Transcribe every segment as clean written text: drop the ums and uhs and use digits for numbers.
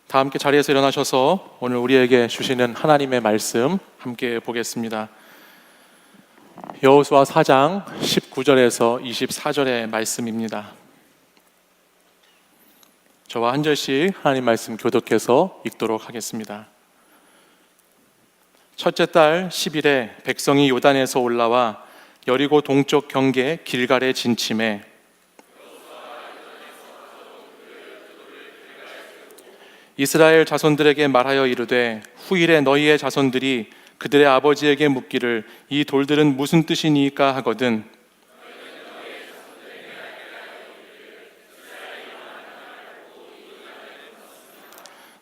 다 함께 자리에서 일어나셔서 오늘 우리에게 주시는 하나님의 말씀 함께 보겠습니다. 여호수아 4장 19절에서 24절의 말씀입니다. 저와 한 절씩 하나님 말씀 교독해서 읽도록 하겠습니다. 첫째 달 10일에 백성이 요단에서 올라와 여리고 동쪽 경계 길갈에 진침해 이스라엘 자손들에게 말하여 이르되 후일에 너희의 자손들이 그들의 아버지에게 묻기를 이 돌들은 무슨 뜻이니까 하거든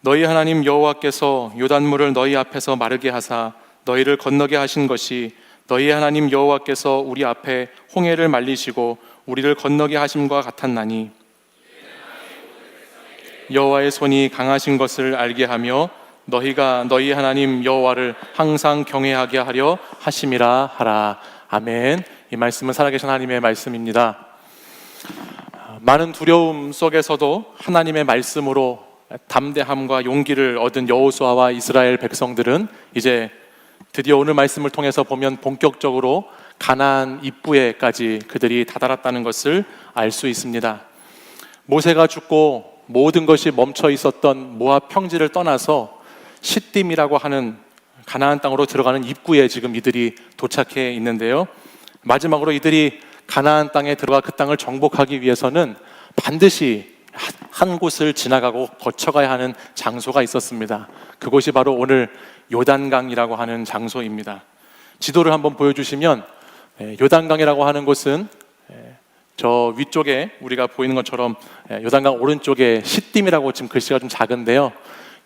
너희 하나님 여호와께서 요단물을 너희 앞에서 마르게 하사 너희를 건너게 하신 것이 너희 하나님 여호와께서 우리 앞에 홍해를 말리시고 우리를 건너게 하심과 같았나니 여호와의 손이 강하신 것을 알게 하며 너희가 너희 하나님 여호와를 항상 경외하게 하려 하심이라 하라. 아멘. 이 말씀은 살아계신 하나님의 말씀입니다. 많은 두려움 속에서도 하나님의 말씀으로 담대함과 용기를 얻은 여호수아와 이스라엘 백성들은 이제 드디어 오늘 말씀을 통해서 보면 본격적으로 가나안 입구에까지 그들이 다다랐다는 것을 알 수 있습니다. 모세가 죽고 모든 것이 멈춰 있었던 모압 평지를 떠나서 시딤이라고 하는 가나안 땅으로 들어가는 입구에 지금 이들이 도착해 있는데요. 마지막으로 이들이 가나안 땅에 들어가 그 땅을 정복하기 위해서는 반드시 한 곳을 지나가고 거쳐가야 하는 장소가 있었습니다. 그곳이 바로 오늘 요단강이라고 하는 장소입니다. 지도를 한번 보여주시면 요단강이라고 하는 곳은 저 위쪽에 우리가 보이는 것처럼 요단강 오른쪽에 시딤이라고 지금 글씨가 좀 작은데요.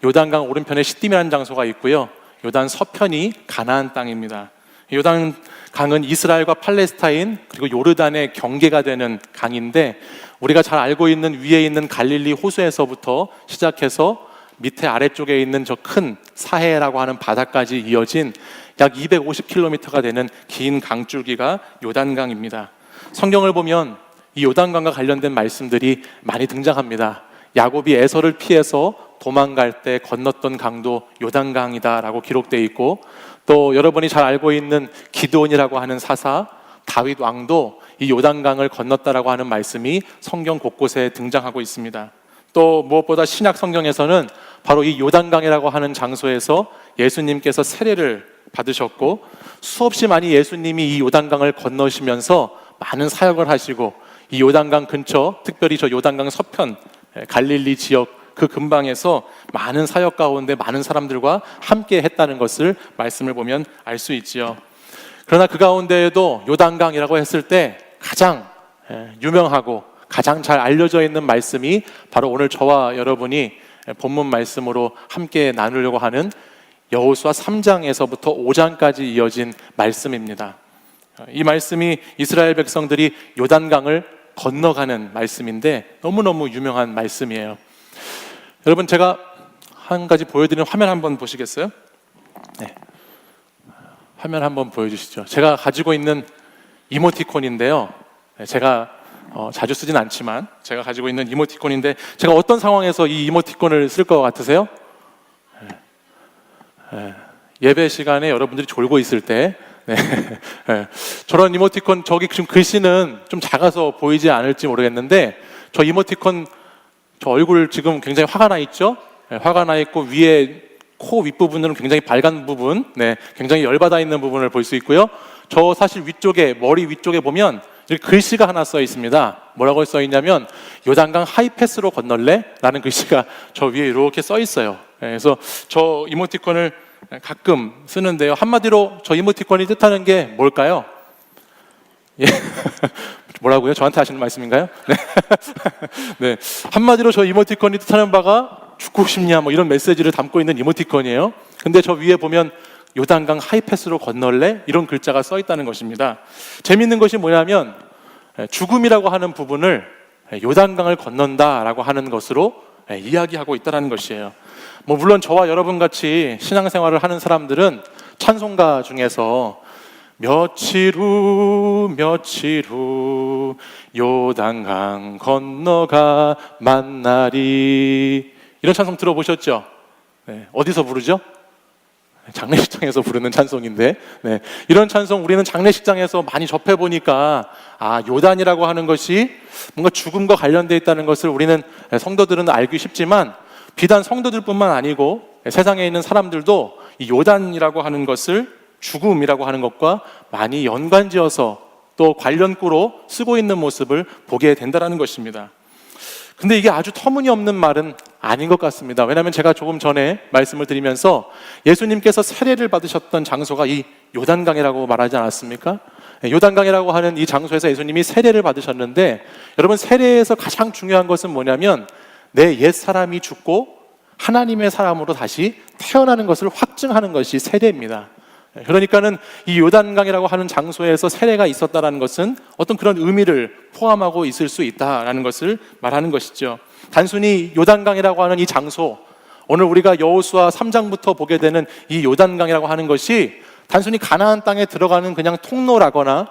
요단강 오른편에 시딤이라는 장소가 있고요. 요단 서편이 가나안 땅입니다. 요단강은 이스라엘과 팔레스타인 그리고 요르단의 경계가 되는 강인데 우리가 잘 알고 있는 위에 있는 갈릴리 호수에서부터 시작해서 밑에 아래쪽에 있는 저 큰 사해라고 하는 바다까지 이어진 약 250km가 되는 긴 강줄기가 요단강입니다. 성경을 보면 이 요단강과 관련된 말씀들이 많이 등장합니다. 야곱이 에서를 피해서 도망갈 때 건넜던 강도 요단강이다라고 기록되어 있고 또 여러분이 잘 알고 있는 기드온이라고 하는 사사 다윗 왕도 이 요단강을 건넜다라고 하는 말씀이 성경 곳곳에 등장하고 있습니다. 또 무엇보다 신약 성경에서는 바로 이 요단강이라고 하는 장소에서 예수님께서 세례를 받으셨고 수없이 많이 예수님이 이 요단강을 건너시면서 많은 사역을 하시고 이 요단강 근처 특별히 저 요단강 서편 갈릴리 지역 그 근방에서 많은 사역 가운데 많은 사람들과 함께 했다는 것을 말씀을 보면 알 수 있지요. 그러나 그 가운데에도 요단강이라고 했을 때 가장 유명하고 가장 잘 알려져 있는 말씀이 바로 오늘 저와 여러분이 본문 말씀으로 함께 나누려고 하는 여호수아 3장에서부터 5장까지 이어진 말씀입니다. 이 말씀이 이스라엘 백성들이 요단강을 건너가는 말씀인데 너무너무 유명한 말씀이에요. 여러분 제가 한 가지 보여드리는 화면 한번 보시겠어요? 네. 화면 한번 보여주시죠. 제가 가지고 있는 이모티콘인데요. 제가 자주 쓰진 않지만 제가 가지고 있는 이모티콘인데 제가 어떤 상황에서 이 이모티콘을 쓸 것 같으세요? 예배 시간에 여러분들이 졸고 있을 때 저런 이모티콘 저기 지금 글씨는 좀 작아서 보이지 않을지 모르겠는데 저 이모티콘 저 얼굴 지금 굉장히 화가 나 있죠? 화가 나 있고 위에 코 윗부분은 굉장히 빨간 부분 굉장히 열받아 있는 부분을 볼 수 있고요. 저 사실 위쪽에 머리 위쪽에 보면 이렇게 글씨가 하나 써 있습니다. 뭐라고 써 있냐면 요단강 하이패스로 건널래? 라는 글씨가 저 위에 이렇게 써 있어요. 그래서 저 이모티콘을 가끔 쓰는데요. 한마디로 저 이모티콘이 뜻하는 게 뭘까요? 예. 뭐라고요? 저한테 하시는 말씀인가요? 네. 한마디로 저 이모티콘이 뜻하는 바가 죽고 싶냐 뭐 이런 메시지를 담고 있는 이모티콘이에요. 근데 저 위에 보면 요단강 하이패스로 건널래? 이런 글자가 써 있다는 것입니다. 재밌는 것이 뭐냐면 죽음이라고 하는 부분을 요단강을 건넌다라고 하는 것으로 이야기하고 있다는 것이에요. 뭐 물론 저와 여러분 같이 신앙생활을 하는 사람들은 찬송가 중에서 며칠 후 요단강 건너가 만나리 이런 찬송 들어보셨죠? 네, 어디서 부르죠? 장례식장에서 부르는 찬송인데, 네, 이런 찬송 우리는 장례식장에서 많이 접해보니까 요단이라고 하는 것이 뭔가 죽음과 관련되어 있다는 것을 우리는 성도들은 알기 쉽지만 비단 성도들뿐만 아니고 세상에 있는 사람들도 이 요단이라고 하는 것을 죽음이라고 하는 것과 많이 연관지어서 또 관련구로 쓰고 있는 모습을 보게 된다는 것입니다. 근데 이게 아주 터무니없는 말은 아닌 것 같습니다. 왜냐하면 제가 조금 전에 말씀을 드리면서 예수님께서 세례를 받으셨던 장소가 이 요단강이라고 말하지 않았습니까? 요단강이라고 하는 이 장소에서 예수님이 세례를 받으셨는데, 여러분, 세례에서 가장 중요한 것은 뭐냐면 내 옛사람이 죽고 하나님의 사람으로 다시 태어나는 것을 확증하는 것이 세례입니다. 그러니까는 이 요단강이라고 하는 장소에서 세례가 있었다는 것은 어떤 그런 의미를 포함하고 있을 수 있다라는 것을 말하는 것이죠. 단순히 요단강이라고 하는 이 장소, 오늘 우리가 여호수아 3장부터 보게 되는 이 요단강이라고 하는 것이 단순히 가나안 땅에 들어가는 그냥 통로라거나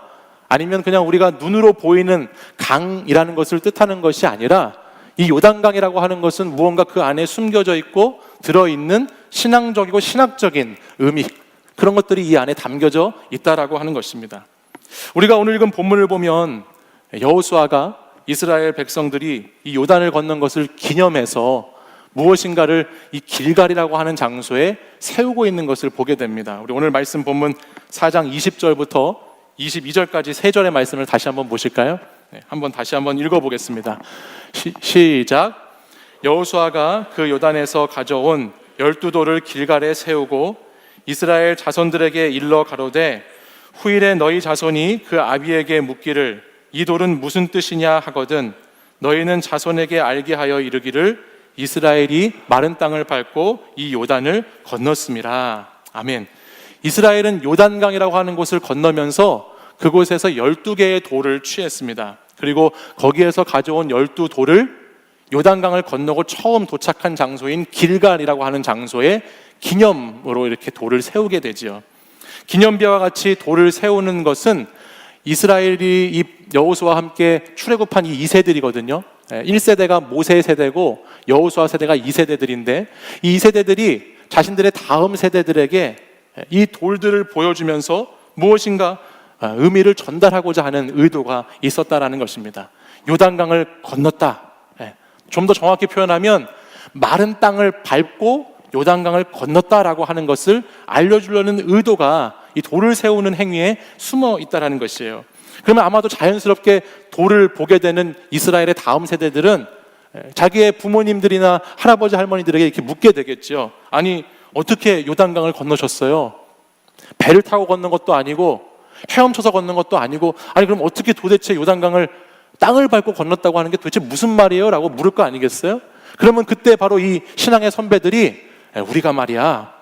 아니면 그냥 우리가 눈으로 보이는 강이라는 것을 뜻하는 것이 아니라, 이 요단강이라고 하는 것은 무언가 그 안에 숨겨져 있고 들어있는 신앙적이고 신학적인 의미, 그런 것들이 이 안에 담겨져 있다라고 하는 것입니다. 우리가 오늘 읽은 본문을 보면 여호수아가 이스라엘 백성들이 이 요단을 건넌 것을 기념해서 무엇인가를 이 길갈이라고 하는 장소에 세우고 있는 것을 보게 됩니다. 우리 오늘 말씀 본문 4장 20절부터 22절까지 세 절의 말씀을 다시 한번 보실까요? 다시 한번 읽어보겠습니다. 시작. 여호수아가 그 요단에서 가져온 12돌을 길갈에 세우고 이스라엘 자손들에게 일러 가로되, 후일에 너희 자손이 그 아비에게 묻기를 이 돌은 무슨 뜻이냐 하거든 너희는 자손에게 알게 하여 이르기를 이스라엘이 마른 땅을 밟고 이 요단을 건넜음이라. 아멘. 이스라엘은 요단강이라고 하는 곳을 건너면서 그곳에서 12개의 돌을 취했습니다. 그리고 거기에서 가져온 12돌을 요단강을 건너고 처음 도착한 장소인 길갈이라고 하는 장소에 기념으로 이렇게 돌을 세우게 되지요. 기념비와 같이 돌을 세우는 것은 이스라엘이 이 여호수아와 함께 출애굽한 이 2세들이거든요. 1세대가 모세 세대고 여호수아 세대가 2세대들인데, 이 2세대들이 자신들의 다음 세대들에게 이 돌들을 보여주면서 무엇인가 의미를 전달하고자 하는 의도가 있었다라는 것입니다. 요단강을 건넜다. 좀 더 정확히 표현하면 마른 땅을 밟고 요단강을 건넜다라고 하는 것을 알려주려는 의도가 이 돌을 세우는 행위에 숨어 있다라는 것이에요. 그러면 아마도 자연스럽게 돌을 보게 되는 이스라엘의 다음 세대들은 자기의 부모님들이나 할아버지 할머니들에게 이렇게 묻게 되겠죠. 아니, 어떻게 요단강을 건너셨어요? 배를 타고 건넌 것도 아니고 헤엄쳐서 건넌 것도 아니고, 아니 그럼 어떻게 도대체 요단강을 땅을 밟고 건넜다고 하는 게 도대체 무슨 말이에요? 라고 물을 거 아니겠어요? 그러면 그때 바로 이 신앙의 선배들이 우리가 말이야,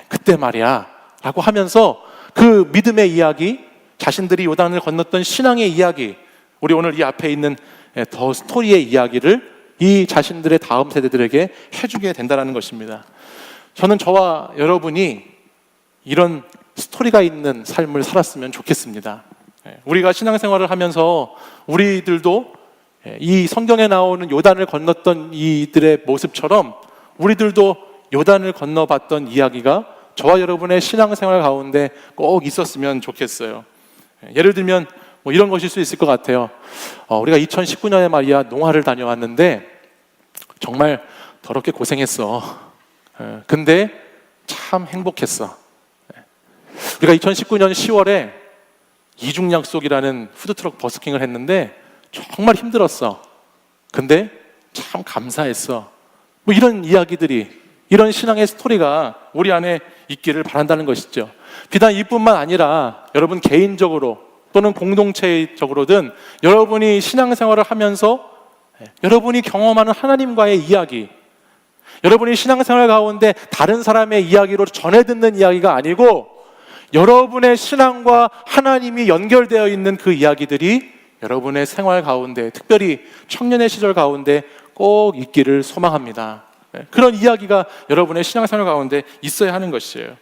그때 말이야 라고 하면서 그 믿음의 이야기, 자신들이 요단을 건넜던 신앙의 이야기, 우리 오늘 이 앞에 있는 더 스토리의 이야기를 이 자신들의 다음 세대들에게 해주게 된다는 것입니다. 저는 저와 여러분이 이런 스토리가 있는 삶을 살았으면 좋겠습니다. 우리가 신앙생활을 하면서 우리들도 이 성경에 나오는 요단을 건넜던 이들의 모습처럼 우리들도 요단을 건너봤던 이야기가 저와 여러분의 신앙생활 가운데 꼭 있었으면 좋겠어요. 예를 들면 뭐 이런 것일 수 있을 것 같아요. 우리가 2019년에 말이야 농화를 다녀왔는데 정말 더럽게 고생했어. 근데 참 행복했어. 우리가 2019년 10월에 이중약속이라는 푸드트럭 버스킹을 했는데 정말 힘들었어. 근데 참 감사했어. 뭐 이런 이야기들이, 이런 신앙의 스토리가 우리 안에 있기를 바란다는 것이죠. 비단 이뿐만 아니라 여러분 개인적으로 또는 공동체적으로든 여러분이 신앙생활을 하면서 여러분이 경험하는 하나님과의 이야기, 여러분이 신앙생활 가운데 다른 사람의 이야기로 전해 듣는 이야기가 아니고 여러분의 신앙과 하나님이 연결되어 있는 그 이야기들이 여러분의 생활 가운데, 특별히 청년의 시절 가운데 꼭 있기를 소망합니다. 그런 이야기가 여러분의 신앙생활 가운데 있어야 하는 것이에요.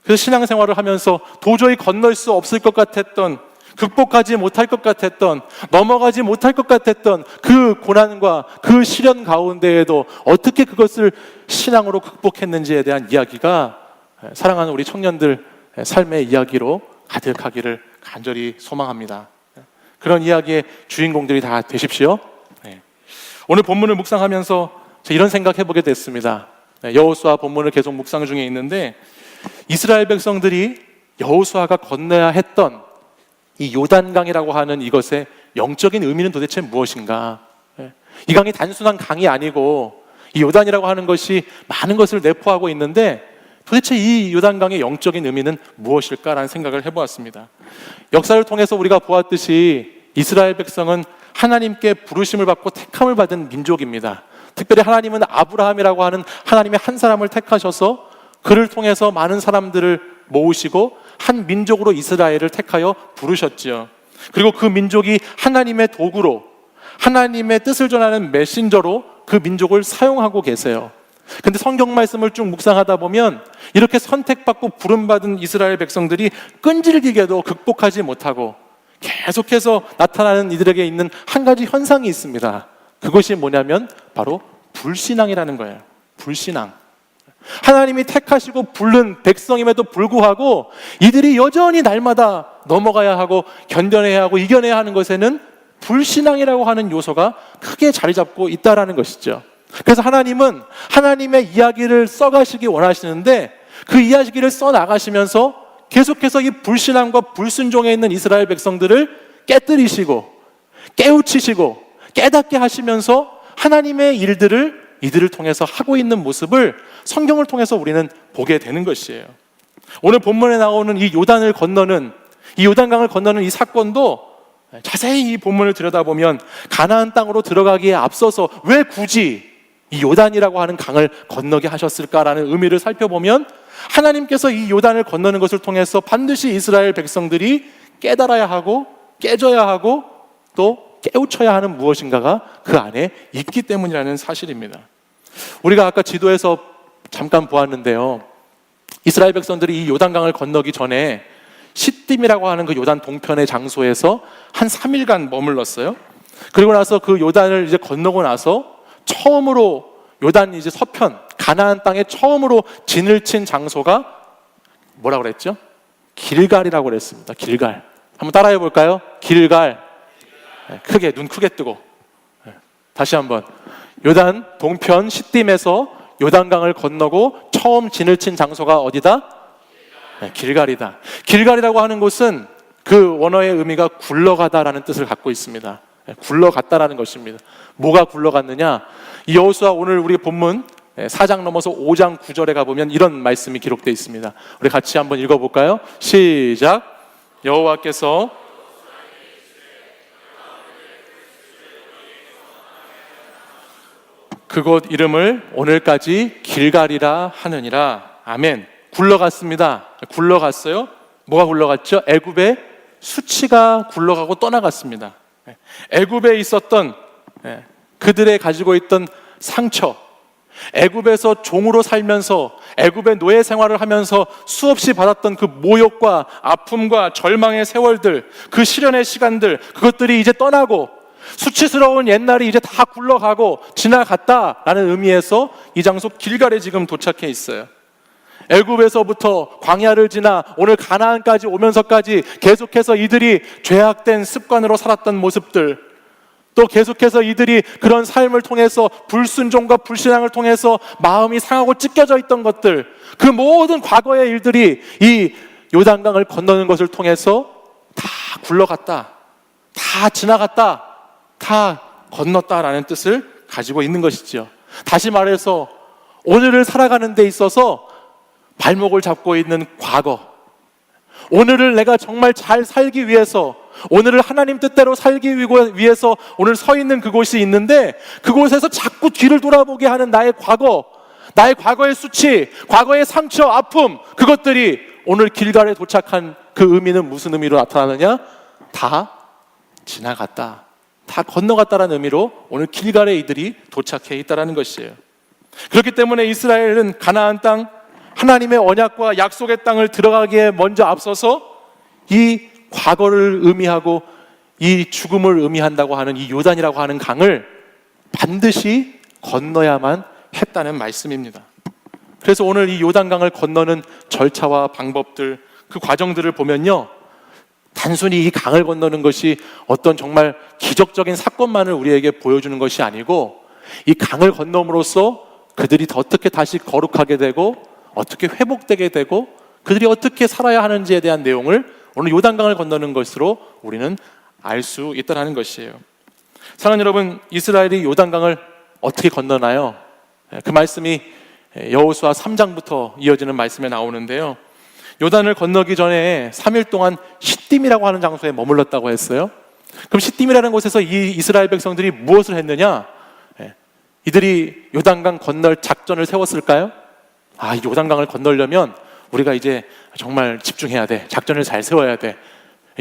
그래서 신앙생활을 하면서 도저히 건널 수 없을 것 같았던 극복하지 못할 것 같았던, 넘어가지 못할 것 같았던 그 고난과 그 시련 가운데에도 어떻게 그것을 신앙으로 극복했는지에 대한 이야기가 사랑하는 우리 청년들 삶의 이야기로 가득하기를 간절히 소망합니다. 그런 이야기의 주인공들이 다 되십시오. 오늘 본문을 묵상하면서 이런 생각해보게 됐습니다. 여호수아 본문을 계속 묵상 중에 있는데, 이스라엘 백성들이 여호수아가 건너야 했던 이 요단강이라고 하는 이것의 영적인 의미는 도대체 무엇인가? 이 강이 단순한 강이 아니고 이 요단이라고 하는 것이 많은 것을 내포하고 있는데, 도대체 이 요단강의 영적인 의미는 무엇일까라는 생각을 해보았습니다. 역사를 통해서 우리가 보았듯이 이스라엘 백성은 하나님께 부르심을 받고 택함을 받은 민족입니다. 특별히 하나님은 아브라함이라고 하는 하나님의 한 사람을 택하셔서 그를 통해서 많은 사람들을 모으시고 한 민족으로 이스라엘을 택하여 부르셨지요. 그리고 그 민족이 하나님의 도구로, 하나님의 뜻을 전하는 메신저로 그 민족을 사용하고 계세요. 근데 성경 말씀을 쭉 묵상하다 보면 이렇게 선택받고 부름받은 이스라엘 백성들이 끈질기게도 극복하지 못하고 계속해서 나타나는 이들에게 있는 한 가지 현상이 있습니다. 그것이 뭐냐면 바로 불신앙이라는 거예요. 불신앙. 하나님이 택하시고 부른 백성임에도 불구하고 이들이 여전히 날마다 넘어가야 하고 견뎌내야 하고 이겨내야 하는 것에는 불신앙이라고 하는 요소가 크게 자리 잡고 있다라는 것이죠. 그래서 하나님은 하나님의 이야기를 써가시기 원하시는데, 그 이야기를 써나가시면서 계속해서 이 불신앙과 불순종에 있는 이스라엘 백성들을 깨뜨리시고 깨우치시고 깨닫게 하시면서 하나님의 일들을 이들을 통해서 하고 있는 모습을 성경을 통해서 우리는 보게 되는 것이에요. 오늘 본문에 나오는 이 요단을 건너는, 이 요단강을 건너는 이 사건도 자세히 이 본문을 들여다보면 가나안 땅으로 들어가기에 앞서서 왜 굳이 이 요단이라고 하는 강을 건너게 하셨을까라는 의미를 살펴보면, 하나님께서 이 요단을 건너는 것을 통해서 반드시 이스라엘 백성들이 깨달아야 하고 깨져야 하고 또 깨우쳐야 하는 무엇인가가 그 안에 있기 때문이라는 사실입니다. 우리가 아까 지도에서 잠깐 보았는데요, 이스라엘 백성들이 이 요단강을 건너기 전에 시딤이라고 하는 그 요단 동편의 장소에서 한 3일간 머물렀어요. 그리고 나서 그 요단을 이제 건너고 나서 처음으로 요단 이제 서편 가나안 땅에 처음으로 진을 친 장소가 뭐라고 그랬죠? 길갈이라고 그랬습니다. 길갈. 한번 따라해 볼까요? 길갈. 크게, 눈 크게 뜨고. 다시 한번. 요단 동편 시딤에서 요단강을 건너고 처음 진을 친 장소가 어디다? 길갈이다. 길갈이라고 하는 곳은 그 원어의 의미가 굴러가다라는 뜻을 갖고 있습니다. 굴러갔다라는 것입니다. 뭐가 굴러갔느냐? 이 여호수아 오늘 우리 본문 4장 넘어서 5장 9절에 가보면 이런 말씀이 기록되어 있습니다. 우리 같이 한번 읽어볼까요? 시작. 여호와께서 그곳 이름을 오늘까지 길갈이라 하느니라. 아멘. 굴러갔습니다. 굴러갔어요. 뭐가 굴러갔죠? 애굽의 수치가 굴러가고 떠나갔습니다. 애굽에 있었던 그들의 가지고 있던 상처, 애굽에서 종으로 살면서 애굽의 노예 생활을 하면서 수없이 받았던 그 모욕과 아픔과 절망의 세월들, 그 시련의 시간들, 그것들이 이제 떠나고 수치스러운 옛날이 이제 다 굴러가고 지나갔다라는 의미에서 이 장소 길갈에 지금 도착해 있어요. 애굽에서부터 광야를 지나 오늘 가나안까지 오면서까지 계속해서 이들이 죄악된 습관으로 살았던 모습들, 또 계속해서 이들이 그런 삶을 통해서 불순종과 불신앙을 통해서 마음이 상하고 찢겨져 있던 것들, 그 모든 과거의 일들이 이 요단강을 건너는 것을 통해서 다 굴러갔다, 다 지나갔다, 다 건넜다라는 뜻을 가지고 있는 것이죠. 다시 말해서 오늘을 살아가는 데 있어서 발목을 잡고 있는 과거, 오늘을 내가 정말 잘 살기 위해서, 오늘을 하나님 뜻대로 살기 위해서 오늘 서 있는 그곳이 있는데, 그곳에서 자꾸 뒤를 돌아보게 하는 나의 과거, 나의 과거의 수치, 과거의 상처, 아픔, 그것들이 오늘 길갈에 도착한 그 의미는 무슨 의미로 나타나느냐? 다 지나갔다, 다 건너갔다라는 의미로 오늘 길갈에 이들이 도착해 있다라는 것이에요. 그렇기 때문에 이스라엘은 가나안 땅, 하나님의 언약과 약속의 땅을 들어가기에 먼저 앞서서 이 과거를 의미하고 이 죽음을 의미한다고 하는 이 요단이라고 하는 강을 반드시 건너야만 했다는 말씀입니다. 그래서 오늘 이 요단강을 건너는 절차와 방법들, 그 과정들을 보면요, 단순히 이 강을 건너는 것이 어떤 정말 기적적인 사건만을 우리에게 보여주는 것이 아니고, 이 강을 건너므로써 그들이 어떻게 다시 거룩하게 되고 어떻게 회복되게 되고 그들이 어떻게 살아야 하는지에 대한 내용을 오늘 요단강을 건너는 것으로 우리는 알 수 있다는 것이에요. 사랑하는 여러분, 이스라엘이 요단강을 어떻게 건너나요? 그 말씀이 여호수아 3장부터 이어지는 말씀에 나오는데요, 요단을 건너기 전에 3일 동안 시딤이라고 하는 장소에 머물렀다고 했어요. 그럼 시딤이라는 곳에서 이 이스라엘 백성들이 무엇을 했느냐? 이들이 요단강 건널 작전을 세웠을까요? 이 요단강을 건너려면 우리가 이제 정말 집중해야 돼. 작전을 잘 세워야 돼.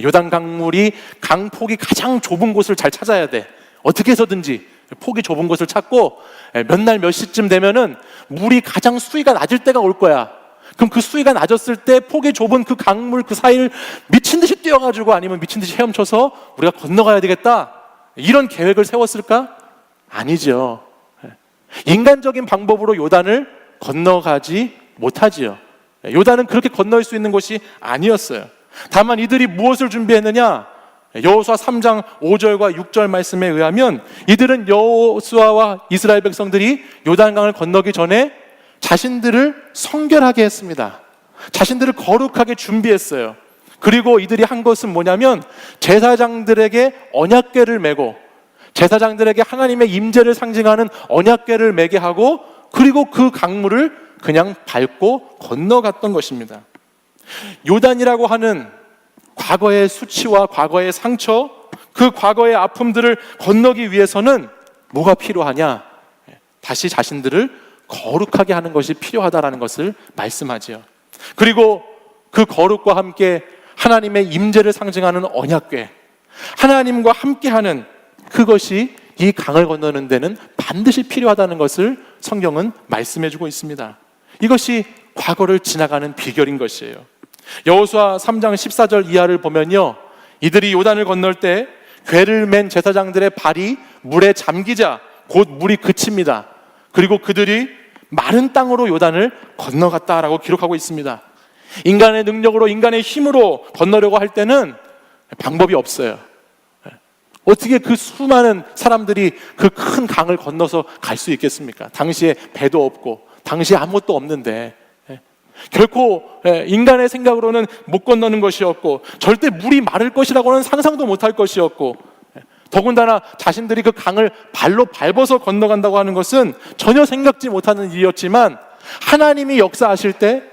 요단강물이 강폭이 가장 좁은 곳을 잘 찾아야 돼. 어떻게 해서든지 폭이 좁은 곳을 찾고 몇 날 몇 시쯤 되면은 물이 가장 수위가 낮을 때가 올 거야. 그럼 그 수위가 낮았을 때 폭이 좁은 그 강물 그 사이를 미친 듯이 뛰어가지고 아니면 미친 듯이 헤엄쳐서 우리가 건너가야 되겠다, 이런 계획을 세웠을까? 아니죠. 인간적인 방법으로 요단을 건너가지 못하지요. 요단은 그렇게 건널 수 있는 곳이 아니었어요. 다만 이들이 무엇을 준비했느냐? 여호수아 3장 5절과 6절 말씀에 의하면 이들은 여호수아와 이스라엘 백성들이 요단강을 건너기 전에 자신들을 성결하게 했습니다. 자신들을 거룩하게 준비했어요. 그리고 이들이 한 것은 뭐냐면 제사장들에게 언약궤를 메고, 제사장들에게 하나님의 임재를 상징하는 언약궤를 메게 하고, 그리고 그 강물을 그냥 밟고 건너갔던 것입니다. 요단이라고 하는 과거의 수치와 과거의 상처, 그 과거의 아픔들을 건너기 위해서는 뭐가 필요하냐? 다시 자신들을 거룩하게 하는 것이 필요하다라는 것을 말씀하지요. 그리고 그 거룩과 함께 하나님의 임재를 상징하는 언약궤, 하나님과 함께하는 그것이 이 강을 건너는 데는 반드시 필요하다는 것을 성경은 말씀해주고 있습니다. 이것이 과거를 지나가는 비결인 것이에요. 여호수아 3장 14절 이하를 보면요, 이들이 요단을 건널 때 궤를 맨 제사장들의 발이 물에 잠기자 곧 물이 그칩니다. 그리고 그들이 마른 땅으로 요단을 건너갔다라고 기록하고 있습니다. 인간의 능력으로, 인간의 힘으로 건너려고 할 때는 방법이 없어요. 어떻게 그 수많은 사람들이 그 큰 강을 건너서 갈 수 있겠습니까? 당시에 배도 없고 당시에 아무것도 없는데, 결코 인간의 생각으로는 못 건너는 것이었고 절대 물이 마를 것이라고는 상상도 못할 것이었고, 더군다나 자신들이 그 강을 발로 밟아서 건너간다고 하는 것은 전혀 생각지 못하는 일이었지만, 하나님이 역사하실 때,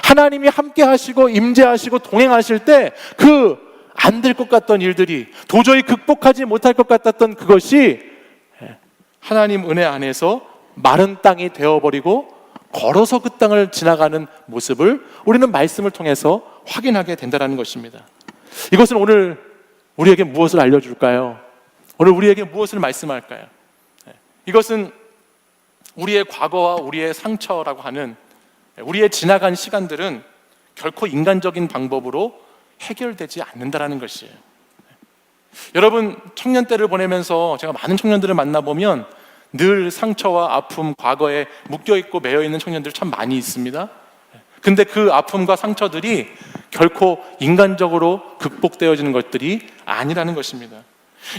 하나님이 함께 하시고 임재하시고 동행하실 때 그 안 될 것 같던 일들이, 도저히 극복하지 못할 것 같았던 그것이 하나님 은혜 안에서 마른 땅이 되어버리고 걸어서 그 땅을 지나가는 모습을 우리는 말씀을 통해서 확인하게 된다는 것입니다. 이것은 오늘 우리에게 무엇을 알려줄까요? 오늘 우리에게 무엇을 말씀할까요? 이것은 우리의 과거와 우리의 상처라고 하는 우리의 지나간 시간들은 결코 인간적인 방법으로 해결되지 않는다는 것이에요. 여러분, 청년 때를 보내면서 제가 많은 청년들을 만나보면 늘 상처와 아픔, 과거에 묶여있고 매여있는 청년들 참 많이 있습니다. 근데 그 아픔과 상처들이 결코 인간적으로 극복되어지는 것들이 아니라는 것입니다.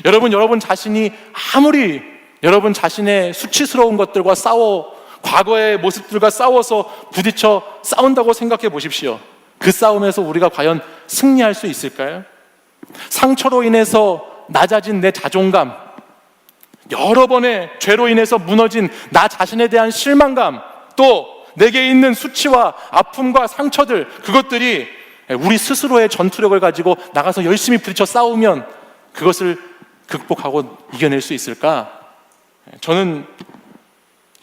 여러분 자신이 아무리 여러분 자신의 수치스러운 것들과 과거의 모습들과 싸워서 부딪혀 싸운다고 생각해 보십시오. 그 싸움에서 우리가 과연 승리할 수 있을까요? 상처로 인해서 낮아진 내 자존감, 여러 번의 죄로 인해서 무너진 나 자신에 대한 실망감, 또 내게 있는 수치와 아픔과 상처들, 그것들이 우리 스스로의 전투력을 가지고 나가서 열심히 부딪혀 싸우면 그것을 극복하고 이겨낼 수 있을까? 저는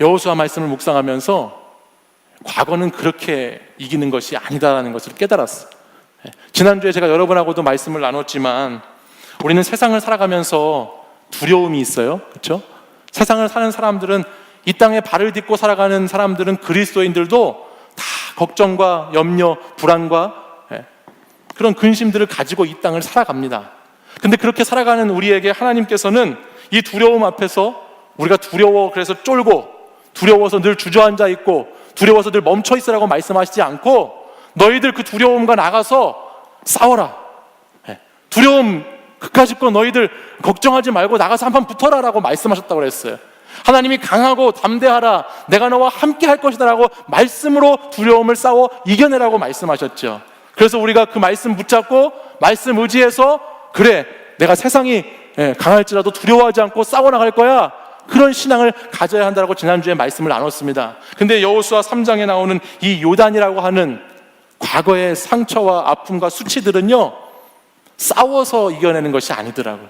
여호수아 말씀을 묵상하면서 과거는 그렇게 이기는 것이 아니다라는 것을 깨달았어요. 지난주에 제가 여러분하고도 말씀을 나눴지만 우리는 세상을 살아가면서 두려움이 있어요. 그렇죠? 세상을 사는 사람들은, 이 땅에 발을 딛고 살아가는 사람들은, 그리스도인들도 다 걱정과 염려, 불안과 그런 근심들을 가지고 이 땅을 살아갑니다. 근데 그렇게 살아가는 우리에게 하나님께서는 이 두려움 앞에서 우리가 두려워 그래서 쫄고, 두려워서 늘 주저앉아 있고, 두려워서 늘 멈춰 있으라고 말씀하시지 않고, 너희들 그 두려움과 나가서 싸워라. 두려움 그까짓 거 너희들 걱정하지 말고 나가서 한판 붙어라 라고 말씀하셨다고 그랬어요. 하나님이 강하고 담대하라, 내가 너와 함께 할 것이다 라고 말씀으로 두려움을 싸워 이겨내라고 말씀하셨죠. 그래서 우리가 그 말씀 붙잡고 말씀 의지해서, 그래 내가 세상이 강할지라도 두려워하지 않고 싸워나갈 거야, 그런 신앙을 가져야 한다고 지난주에 말씀을 나눴습니다. 근데 여호수아 3장에 나오는 이 요단이라고 하는 과거의 상처와 아픔과 수치들은요, 싸워서 이겨내는 것이 아니더라고요.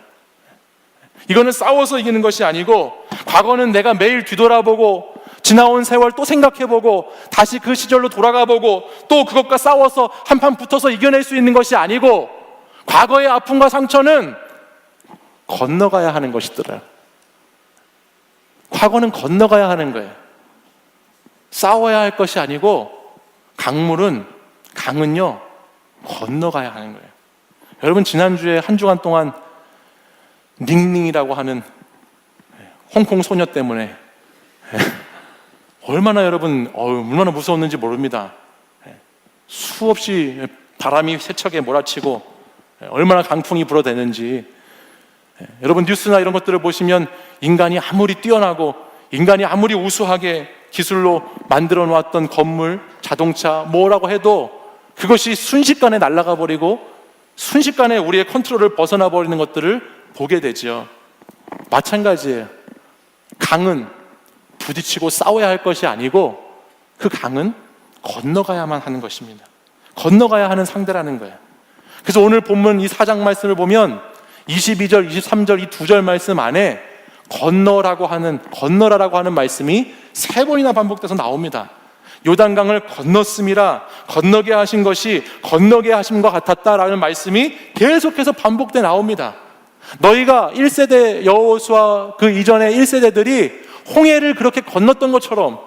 이거는 싸워서 이기는 것이 아니고, 과거는 내가 매일 뒤돌아보고 지나온 세월 또 생각해보고 다시 그 시절로 돌아가보고 또 그것과 싸워서 한판 붙어서 이겨낼 수 있는 것이 아니고, 과거의 아픔과 상처는 건너가야 하는 것이더라. 과거는 건너가야 하는 거예요. 싸워야 할 것이 아니고, 강은요 건너가야 하는 거예요. 여러분, 지난주에 한 주간 동안 닝닝이라고 하는 홍콩 소녀 때문에 얼마나 얼마나 무서웠는지 모릅니다. 수없이 바람이 세척에 몰아치고 얼마나 강풍이 불어대는지. 여러분, 뉴스나 이런 것들을 보시면 인간이 아무리 뛰어나고 인간이 아무리 우수하게 기술로 만들어 놓았던 건물, 자동차 뭐라고 해도 그것이 순식간에 날아가 버리고 순식간에 우리의 컨트롤을 벗어나 버리는 것들을 보게 되죠. 마찬가지예요. 강은 부딪히고 싸워야 할 것이 아니고, 그 강은 건너가야만 하는 것입니다. 건너가야 하는 상대라는 거예요. 그래서 오늘 본문 이 4장 말씀을 보면 22절, 23절 이 두 절 말씀 안에 건너라라고 하는 말씀이 3번이나 반복돼서 나옵니다. 요단강을 건넜음이라, 건너게 하신 것이 건너게 하심과 같았다라는 말씀이 계속해서 반복돼 나옵니다. 너희가 1세대 여호수아 그 이전의 1세대들이 홍해를 그렇게 건넜던 것처럼,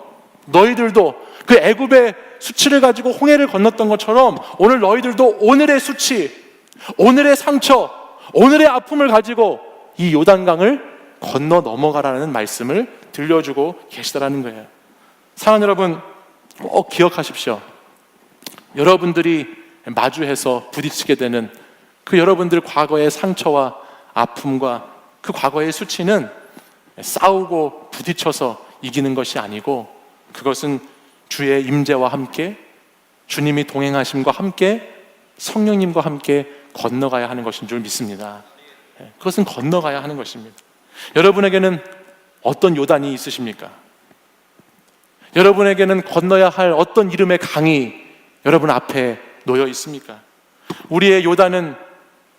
너희들도 그 애굽의 수치를 가지고 홍해를 건넜던 것처럼 오늘 너희들도 오늘의 수치, 오늘의 상처, 오늘의 아픔을 가지고 이 요단강을 건너 넘어가라는 말씀을 들려주고 계시다라는 거예요. 사랑하는 여러분, 꼭 기억하십시오. 여러분들이 마주해서 부딪히게 되는 그 여러분들 과거의 상처와 아픔과 그 과거의 수치는 싸우고 부딪혀서 이기는 것이 아니고, 그것은 주의 임재와 함께, 주님이 동행하심과 함께, 성령님과 함께 건너가야 하는 것인 줄 믿습니다. 그것은 건너가야 하는 것입니다. 여러분에게는 어떤 요단이 있으십니까? 여러분에게는 건너야 할 어떤 이름의 강이 여러분 앞에 놓여 있습니까? 우리의 요단은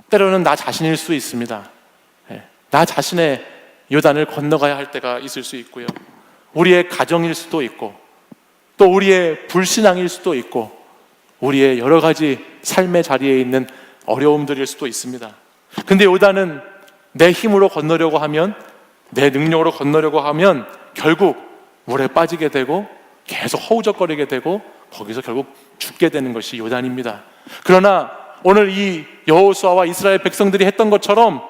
때로는 나 자신일 수 있습니다. 나 자신의 요단을 건너가야 할 때가 있을 수 있고요, 우리의 가정일 수도 있고, 또 우리의 불신앙일 수도 있고, 우리의 여러 가지 삶의 자리에 있는 어려움들일 수도 있습니다. 근데 요단은 내 힘으로 건너려고 하면, 내 능력으로 건너려고 하면 결국 물에 빠지게 되고 계속 허우적거리게 되고 거기서 결국 죽게 되는 것이 요단입니다. 그러나 오늘 이 여호수아와 이스라엘 백성들이 했던 것처럼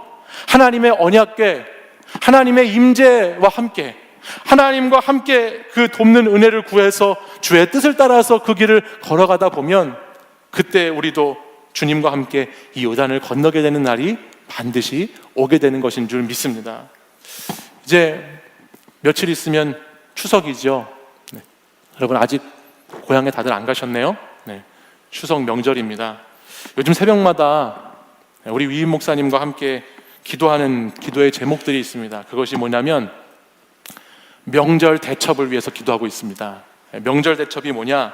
하나님의 언약궤, 하나님의 임재와 함께, 하나님과 함께 그 돕는 은혜를 구해서 주의 뜻을 따라서 그 길을 걸어가다 보면, 그때 우리도 주님과 함께 이 요단을 건너게 되는 날이 반드시 오게 되는 것인 줄 믿습니다. 이제 며칠 있으면 추석이죠. 여러분, 아직 고향에 다들 안 가셨네요. 추석 명절입니다. 요즘 새벽마다 우리 위임 목사님과 함께 기도하는 기도의 제목들이 있습니다. 그것이 뭐냐면 명절 대첩을 위해서 기도하고 있습니다. 명절 대첩이 뭐냐?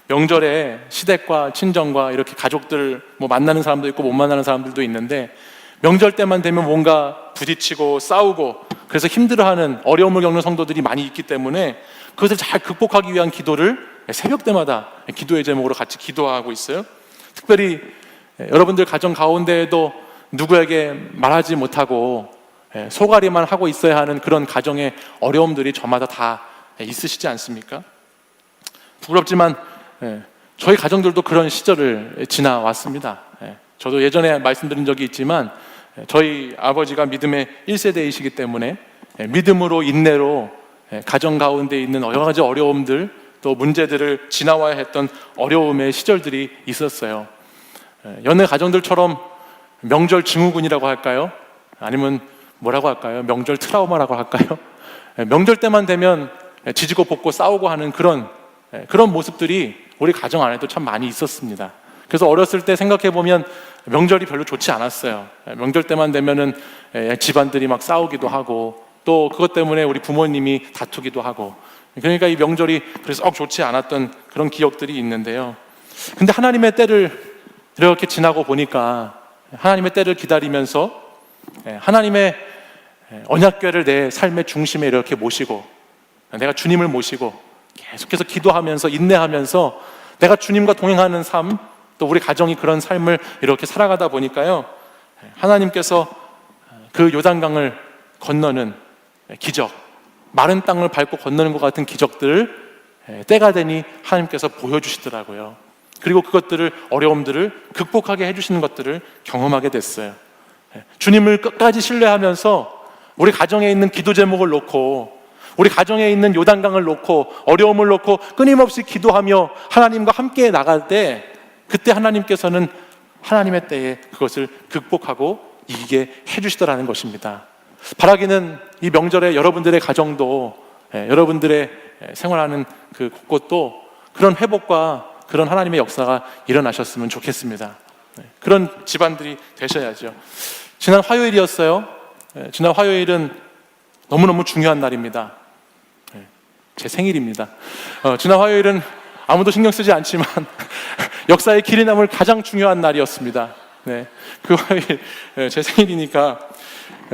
명절에 시댁과 친정과 이렇게 가족들 만나는 사람도 있고 못 만나는 사람들도 있는데, 명절 때만 되면 뭔가 부딪히고 싸우고 그래서 힘들어하는, 어려움을 겪는 성도들이 많이 있기 때문에 그것을 잘 극복하기 위한 기도를 새벽 때마다 기도의 제목으로 같이 기도하고 있어요. 특별히 여러분들 가정 가운데에도 누구에게 말하지 못하고 소가리만 하고 있어야 하는 그런 가정의 어려움들이 저마다 다 있으시지 않습니까? 부끄럽지만 저희 가정들도 그런 시절을 지나왔습니다. 저도 예전에 말씀드린 적이 있지만 저희 아버지가 믿음의 1세대이시기 때문에 믿음으로 인내로 가정 가운데 있는 여러 가지 어려움들 또 문제들을 지나와야 했던 어려움의 시절들이 있었어요. 여느 가정들처럼 명절 증후군이라고 할까요? 아니면 뭐라고 할까요? 명절 트라우마라고 할까요? 명절 때만 되면 지지고 볶고 싸우고 하는 그런 모습들이 우리 가정 안에도 참 많이 있었습니다. 그래서 어렸을 때 생각해 보면 명절이 별로 좋지 않았어요. 명절 때만 되면은 집안들이 막 싸우기도 하고 또 그것 때문에 우리 부모님이 다투기도 하고, 그러니까 이 명절이 그래서 썩 좋지 않았던 그런 기억들이 있는데요. 근데 하나님의 때를 이렇게 지나고 보니까 하나님의 때를 기다리면서 하나님의 언약궤를 내 삶의 중심에 이렇게 모시고 내가 주님을 모시고 계속해서 기도하면서 인내하면서 내가 주님과 동행하는 삶, 또 우리 가정이 그런 삶을 이렇게 살아가다 보니까요, 하나님께서 그 요단강을 건너는 기적, 마른 땅을 밟고 건너는 것 같은 기적들을 때가 되니 하나님께서 보여주시더라고요. 그리고 그것들을, 어려움들을 극복하게 해주시는 것들을 경험하게 됐어요. 주님을 끝까지 신뢰하면서 우리 가정에 있는 기도 제목을 놓고, 우리 가정에 있는 요단강을 놓고, 어려움을 놓고 끊임없이 기도하며 하나님과 함께 나갈 때, 그때 하나님께서는 하나님의 때에 그것을 극복하고 이기게 해주시더라는 것입니다. 바라기는 이 명절에 여러분들의 가정도, 여러분들의 생활하는 그 곳곳도 그런 회복과 그런 하나님의 역사가 일어나셨으면 좋겠습니다. 그런 집안들이 되셔야죠. 지난 화요일이었어요. 지난 화요일은 너무너무 중요한 날입니다. 제 생일입니다. 지난 화요일은 아무도 신경 쓰지 않지만 역사에 길이 남을 가장 중요한 날이었습니다. 그 화요일 제 생일이니까.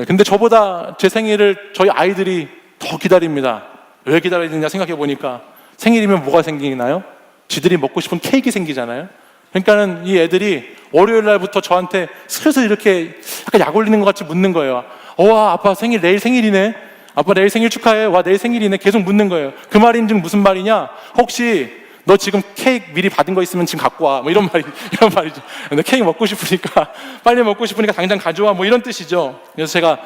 근데 저보다 제 생일을 저희 아이들이 더 기다립니다. 왜 기다려야 되냐 생각해 보니까 생일이면 뭐가 생기나요? 지들이 먹고 싶은 케이크 생기잖아요. 그러니까는 이 애들이 월요일 날부터 저한테 슬슬 이렇게 약간 약 올리는 것 같이 묻는 거예요. 와, 아빠 생일, 내일 생일이네. 아빠 내일 생일 축하해. 와, 내일 생일이네. 계속 묻는 거예요. 그 말인즉 무슨 말이냐? 혹시 너 지금 케이크 미리 받은 거 있으면 지금 갖고 와. 뭐 이런 말이죠. 너 케이크 먹고 싶으니까, 빨리 먹고 싶으니까 당장 가져와. 뭐 이런 뜻이죠. 그래서 제가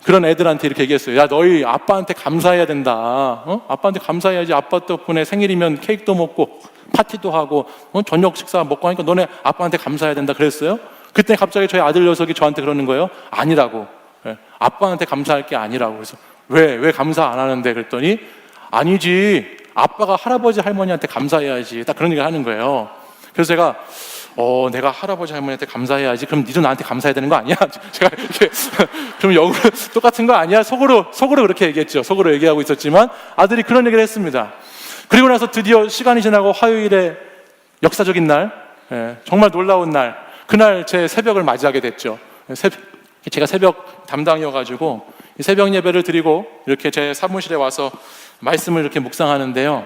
그런 애들한테 이렇게 얘기했어요. 야, 너희 아빠한테 감사해야 된다. 아빠한테 감사해야지. 아빠 덕분에 생일이면 케이크도 먹고 파티도 하고 저녁 식사 먹고 하니까 너네 아빠한테 감사해야 된다 그랬어요. 그때 갑자기 저희 아들 녀석이 저한테 그러는 거예요. 아니라고. 아빠한테 감사할 게 아니라고. 그래서 왜 감사 안 하는데? 그랬더니 아니지. 아빠가 할아버지 할머니한테 감사해야지. 딱 그런 얘기를 하는 거예요. 그래서 제가 내가 할아버지 할머니한테 감사해야지. 그럼 니도 나한테 감사해야 되는 거 아니야? 제가 이렇게 그럼 역으로 똑같은 거 아니야? 속으로 그렇게 얘기했죠. 속으로 얘기하고 있었지만 아들이 그런 얘기를 했습니다. 그리고 나서 드디어 시간이 지나고 화요일에 역사적인 날, 정말 놀라운 날, 그날 제 새벽을 맞이하게 됐죠. 제가 새벽 담당이어가지고 새벽 예배를 드리고 이렇게 제 사무실에 와서 말씀을 이렇게 묵상하는데요.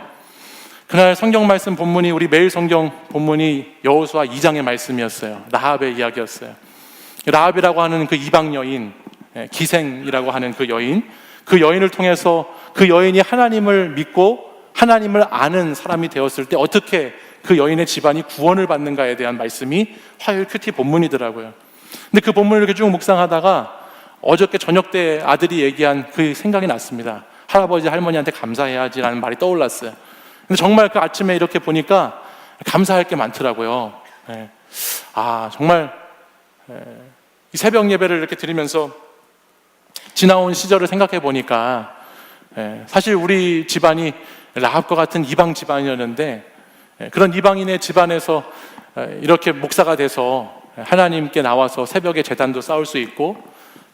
그날 성경 말씀 본문이, 우리 매일 성경 본문이 여호수아 2장의 말씀이었어요. 라합의 이야기였어요. 라합이라고 하는 그 이방 여인, 기생이라고 하는 그 여인을 통해서 그 여인이 하나님을 믿고 하나님을 아는 사람이 되었을 때 어떻게 그 여인의 집안이 구원을 받는가에 대한 말씀이 화요일 큐티 본문이더라고요. 근데 그 본문을 이렇게 쭉 묵상하다가 어저께 저녁 때 아들이 얘기한 그 생각이 났습니다. 할아버지 할머니한테 감사해야지라는 말이 떠올랐어요. 근데 정말 그 아침에 이렇게 보니까 감사할 게 많더라고요. 정말 이 새벽 예배를 이렇게 드리면서 지나온 시절을 생각해 보니까 사실 우리 집안이 라합과 같은 이방 집안이었는데, 그런 이방인의 집안에서 이렇게 목사가 돼서 하나님께 나와서 새벽에 제단도 쌓을 수 있고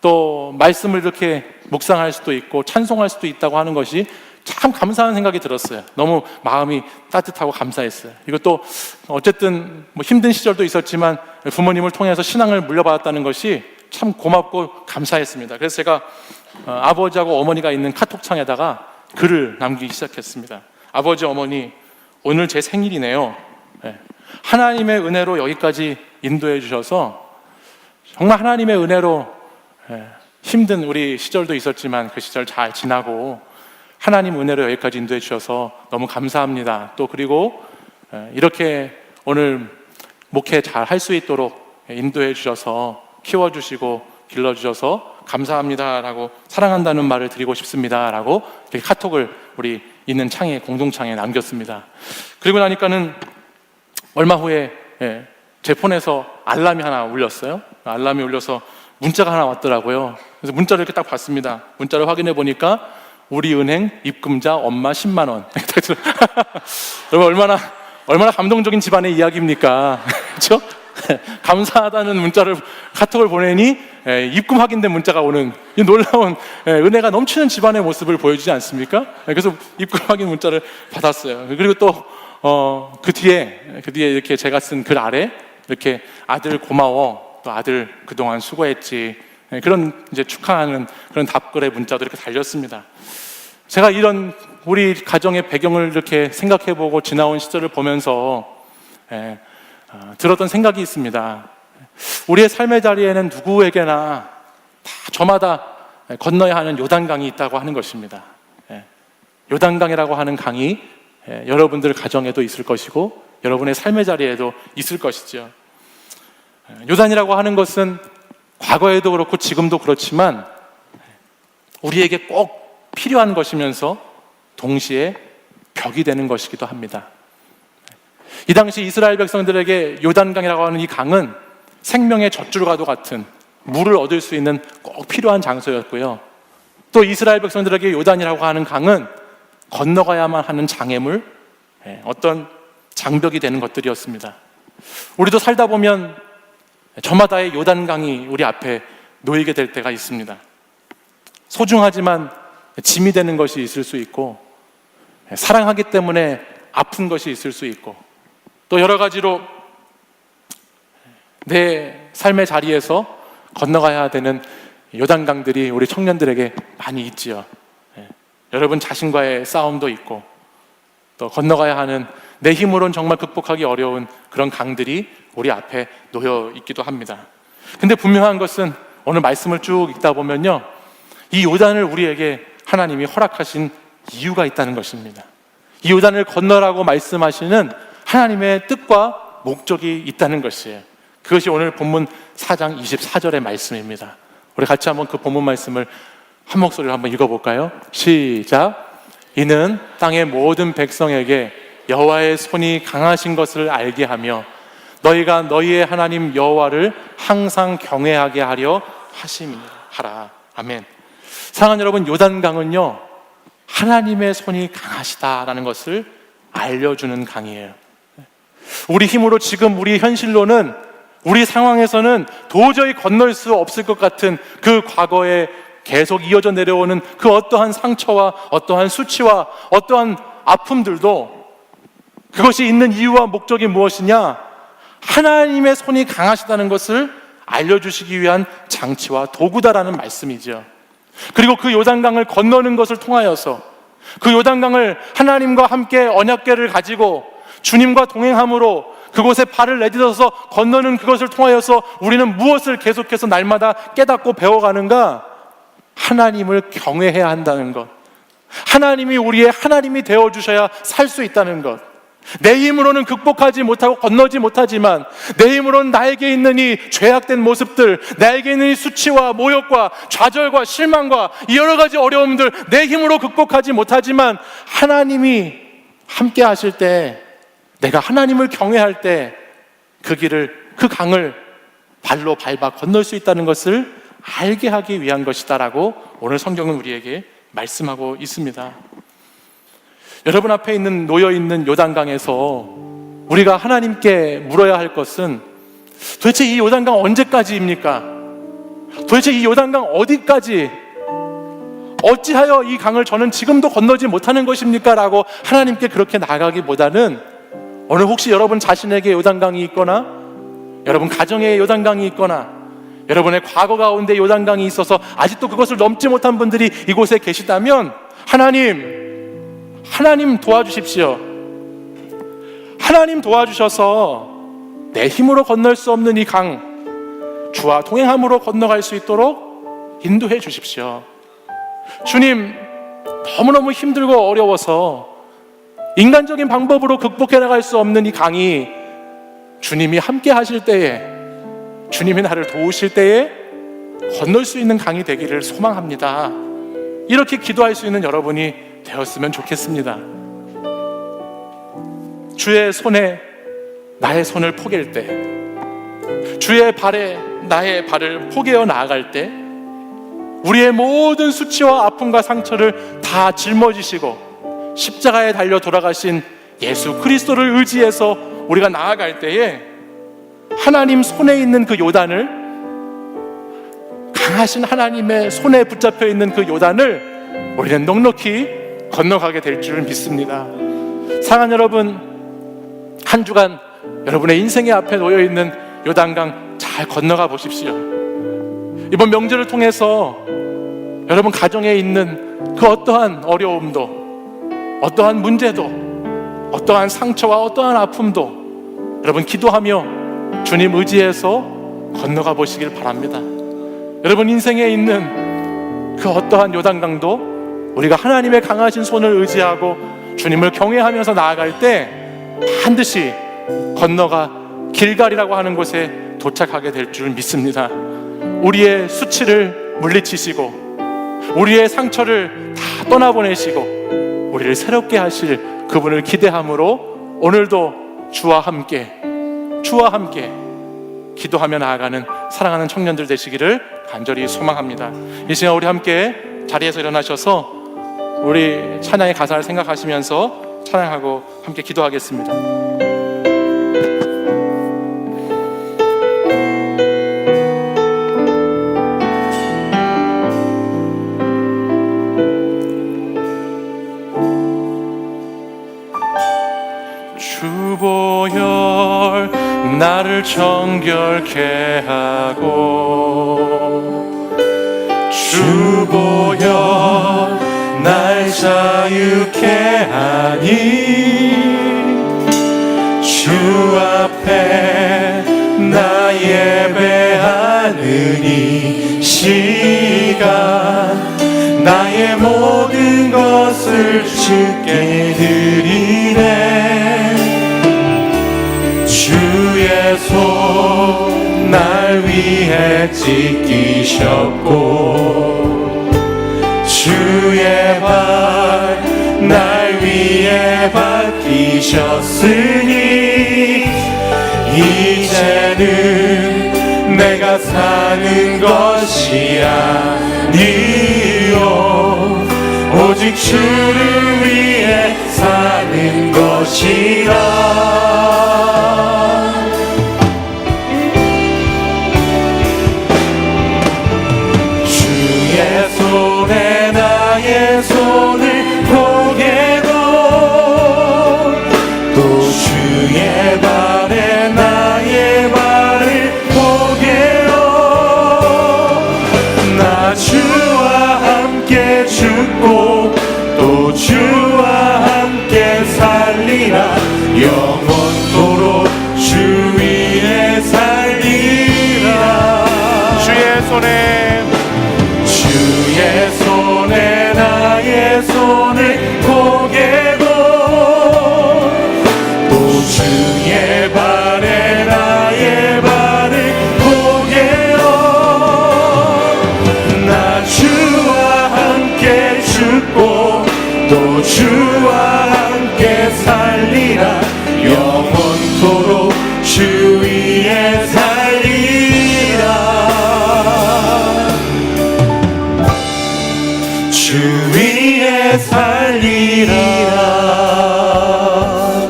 또 말씀을 이렇게 묵상할 수도 있고 찬송할 수도 있다고 하는 것이 참 감사한 생각이 들었어요. 너무 마음이 따뜻하고 감사했어요. 이것도 어쨌든 뭐 힘든 시절도 있었지만 부모님을 통해서 신앙을 물려받았다는 것이 참 고맙고 감사했습니다. 그래서 제가 아버지하고 어머니가 있는 카톡창에다가 글을 남기기 시작했습니다. 아버지, 어머니, 오늘 제 생일이네요. 하나님의 은혜로 여기까지 인도해 주셔서 정말 하나님의 은혜로 힘든 우리 시절도 있었지만 그 시절 잘 지나고 하나님 은혜로 여기까지 인도해 주셔서 너무 감사합니다. 또 그리고 이렇게 오늘 목회 잘 할 수 있도록 인도해 주셔서 키워주시고 길러주셔서 감사합니다라고 사랑한다는 말을 드리고 싶습니다라고 이렇게 카톡을 우리 있는 창에 공동창에 남겼습니다. 그리고 나니까는 얼마 후에 제 폰에서 알람이 하나 울렸어요. 알람이 울려서 문자가 하나 왔더라고요. 그래서 문자를 이렇게 딱 봤습니다. 문자를 확인해 보니까 우리 은행 입금자 엄마 10만 원. 여러분 얼마나 감동적인 집안의 이야기입니까? 그렇죠? 감사하다는 문자를 카톡을 보내니 입금 확인된 문자가 오는 이 놀라운 은혜가 넘치는 집안의 모습을 보여주지 않습니까? 그래서 입금 확인 문자를 받았어요. 그리고 또 그 뒤에 이렇게 제가 쓴 글 아래 이렇게 아들 고마워, 또 아들 그동안 수고했지, 그런 이제 축하하는 그런 답글의 문자도 이렇게 달렸습니다. 제가 이런 우리 가정의 배경을 이렇게 생각해보고 지나온 시절을 보면서 들었던 생각이 있습니다. 우리의 삶의 자리에는 누구에게나 다 저마다 건너야 하는 요단강이 있다고 하는 것입니다. 요단강이라고 하는 강이 여러분들 가정에도 있을 것이고 여러분의 삶의 자리에도 있을 것이죠. 요단이라고 하는 것은 과거에도 그렇고 지금도 그렇지만 우리에게 꼭 필요한 것이면서 동시에 벽이 되는 것이기도 합니다. 이 당시 이스라엘 백성들에게 요단강이라고 하는 이 강은 생명의 젖줄과도 같은 물을 얻을 수 있는 꼭 필요한 장소였고요. 또 이스라엘 백성들에게 요단이라고 하는 강은 건너가야만 하는 장애물, 어떤 장벽이 되는 것들이었습니다. 우리도 살다 보면 저마다의 요단강이 우리 앞에 놓이게 될 때가 있습니다. 소중하지만 짐이 되는 것이 있을 수 있고, 사랑하기 때문에 아픈 것이 있을 수 있고, 또 여러 가지로 내 삶의 자리에서 건너가야 되는 요단강들이 우리 청년들에게 많이 있지요. 여러분 자신과의 싸움도 있고, 또 건너가야 하는 내 힘으로는 정말 극복하기 어려운 그런 강들이 우리 앞에 놓여 있기도 합니다. 근데 분명한 것은 오늘 말씀을 쭉 읽다 보면요, 이 요단을 우리에게 하나님이 허락하신 이유가 있다는 것입니다. 이 요단을 건너라고 말씀하시는 하나님의 뜻과 목적이 있다는 것이에요. 그것이 오늘 본문 4장 24절의 말씀입니다. 우리 같이 한번 그 본문 말씀을 한 목소리로 한번 읽어볼까요? 시작. 이는 땅의 모든 백성에게 여호와의 손이 강하신 것을 알게 하며 너희가 너희의 하나님 여호와를 항상 경외하게 하려 하라. 아멘. 사랑하는 여러분, 요단강은요 하나님의 손이 강하시다라는 것을 알려주는 강이에요. 우리 힘으로 지금 우리 현실로는 우리 상황에서는 도저히 건널 수 없을 것 같은 그 과거에 계속 이어져 내려오는 그 어떠한 상처와 어떠한 수치와 어떠한 아픔들도 그것이 있는 이유와 목적이 무엇이냐? 하나님의 손이 강하시다는 것을 알려주시기 위한 장치와 도구다라는 말씀이죠. 그리고 그 요단강을 건너는 것을 통하여서 그 요단강을 하나님과 함께 언약궤를 가지고 주님과 동행함으로 그곳에 발을 내딛어서 건너는 그것을 통하여서 우리는 무엇을 계속해서 날마다 깨닫고 배워가는가? 하나님을 경외해야 한다는 것, 하나님이 우리의 하나님이 되어주셔야 살 수 있다는 것. 내 힘으로는 극복하지 못하고 건너지 못하지만 내 힘으로는 나에게 있는 이 죄악된 모습들, 나에게 있는 이 수치와 모욕과 좌절과 실망과 이 여러 가지 어려움들 내 힘으로 극복하지 못하지만 하나님이 함께 하실 때, 내가 하나님을 경외할 때 그 길을, 그 강을 발로 밟아 건널 수 있다는 것을 알게 하기 위한 것이다라고 오늘 성경은 우리에게 말씀하고 있습니다. 여러분 앞에 있는 놓여있는 요단강에서 우리가 하나님께 물어야 할 것은 도대체 이 요단강 언제까지입니까? 도대체 이 요단강 어디까지? 어찌하여 이 강을 저는 지금도 건너지 못하는 것입니까? 라고 하나님께 그렇게 나가기보다는 오늘 혹시 여러분 자신에게 요단강이 있거나 여러분 가정에 요단강이 있거나 여러분의 과거 가운데 요단강이 있어서 아직도 그것을 넘지 못한 분들이 이곳에 계시다면 하나님 도와주십시오. 하나님 도와주셔서 내 힘으로 건널 수 없는 이 강, 주와 동행함으로 건너갈 수 있도록 인도해 주십시오. 주님, 너무너무 힘들고 어려워서 인간적인 방법으로 극복해 나갈 수 없는 이 강이 주님이 함께 하실 때에, 주님이 나를 도우실 때에 건널 수 있는 강이 되기를 소망합니다. 이렇게 기도할 수 있는 여러분이 되었으면 좋겠습니다. 주의 손에 나의 손을 포갤 때, 주의 발에 나의 발을 포개어 나아갈 때, 우리의 모든 수치와 아픔과 상처를 다 짊어지시고 십자가에 달려 돌아가신 예수 그리스도를 의지해서 우리가 나아갈 때에 하나님 손에 있는 그 요단을, 강하신 하나님의 손에 붙잡혀 있는 그 요단을 우리는 넉넉히 건너가게 될 줄 믿습니다. 사랑하는 여러분, 한 주간 여러분의 인생의 앞에 놓여있는 요단강 잘 건너가 보십시오. 이번 명절을 통해서 여러분 가정에 있는 그 어떠한 어려움도, 어떠한 문제도, 어떠한 상처와 어떠한 아픔도 여러분 기도하며 주님 의지해서 건너가 보시길 바랍니다. 여러분 인생에 있는 그 어떠한 요단강도 우리가 하나님의 강하신 손을 의지하고 주님을 경외하면서 나아갈 때 반드시 건너가 길갈이라고 하는 곳에 도착하게 될 줄 믿습니다. 우리의 수치를 물리치시고 우리의 상처를 다 떠나보내시고 우리를 새롭게 하실 그분을 기대함으로 오늘도 주와 함께 기도하며 나아가는 사랑하는 청년들 되시기를 간절히 소망합니다. 이 시간 우리 함께 자리에서 일어나셔서 우리 찬양의 가사를 생각하시면서 찬양하고 함께 기도하겠습니다. 주보혈 나를 정결케 하고 주보혈 날 자유케 하니 주 앞에 나 예배하는 이 시간 나의 모든 것을 주께 드리네. 주의 손 날 위해 찢기셨고 주의 발 날 위해 박히셨으니 이제는 내가 사는 것이 아니요 오직 주를 위해 사는 것이라. 주의 손에 나의 손을 포개고 또 주의 발에 나의 발을 포개어 나 주와 함께 죽고 또 주와 함께 살리라. 영원토록 주 위에 살리라. 주의 손에 나의 손을 포개고 또 주의 발에 나의 발을 포개어 나 주와 함께 죽고 또 주와 함께 살리라. 영원토록 주 위에 살리라. 주 위에 살리라.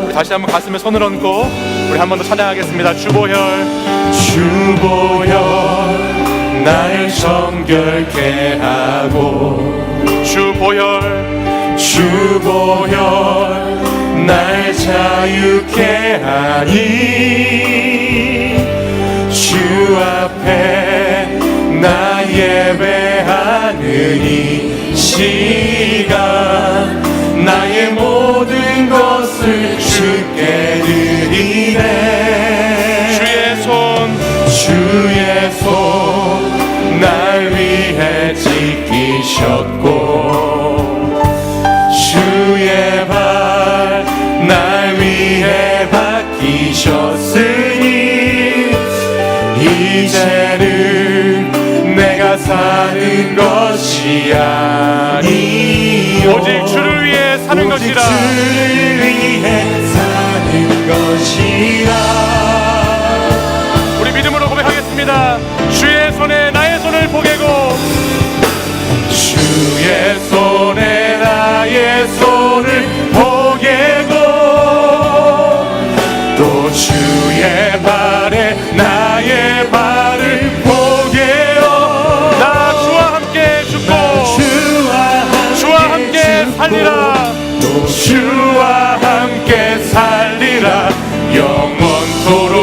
우리 다시 한번 가슴에 손을 얹고 우리 한 번 더 찬양하겠습니다. 주보혈 날 정결케 하고 주보혈 날 자유케 하니 주 앞에 나 예배하는 이 시간 나의 모든 것을 주께 드리네. 주의 손 날 위해 찢기셨고 주의 발 날 위해 박히셨으니 것이 아니요 오직 주를 위해 사는 것이라. 주를 위해 사는 것이라. 우리 믿음으로 고백하겠습니다. 주의 손에 나의 손을 포개고, 주의 손에 나의 손을 포개고, 또 주의 발에 나의 발을 포개어. 나 주와 함께 죽고 주와 함께 살리라. 또 주와 함께 살리라. 영원토록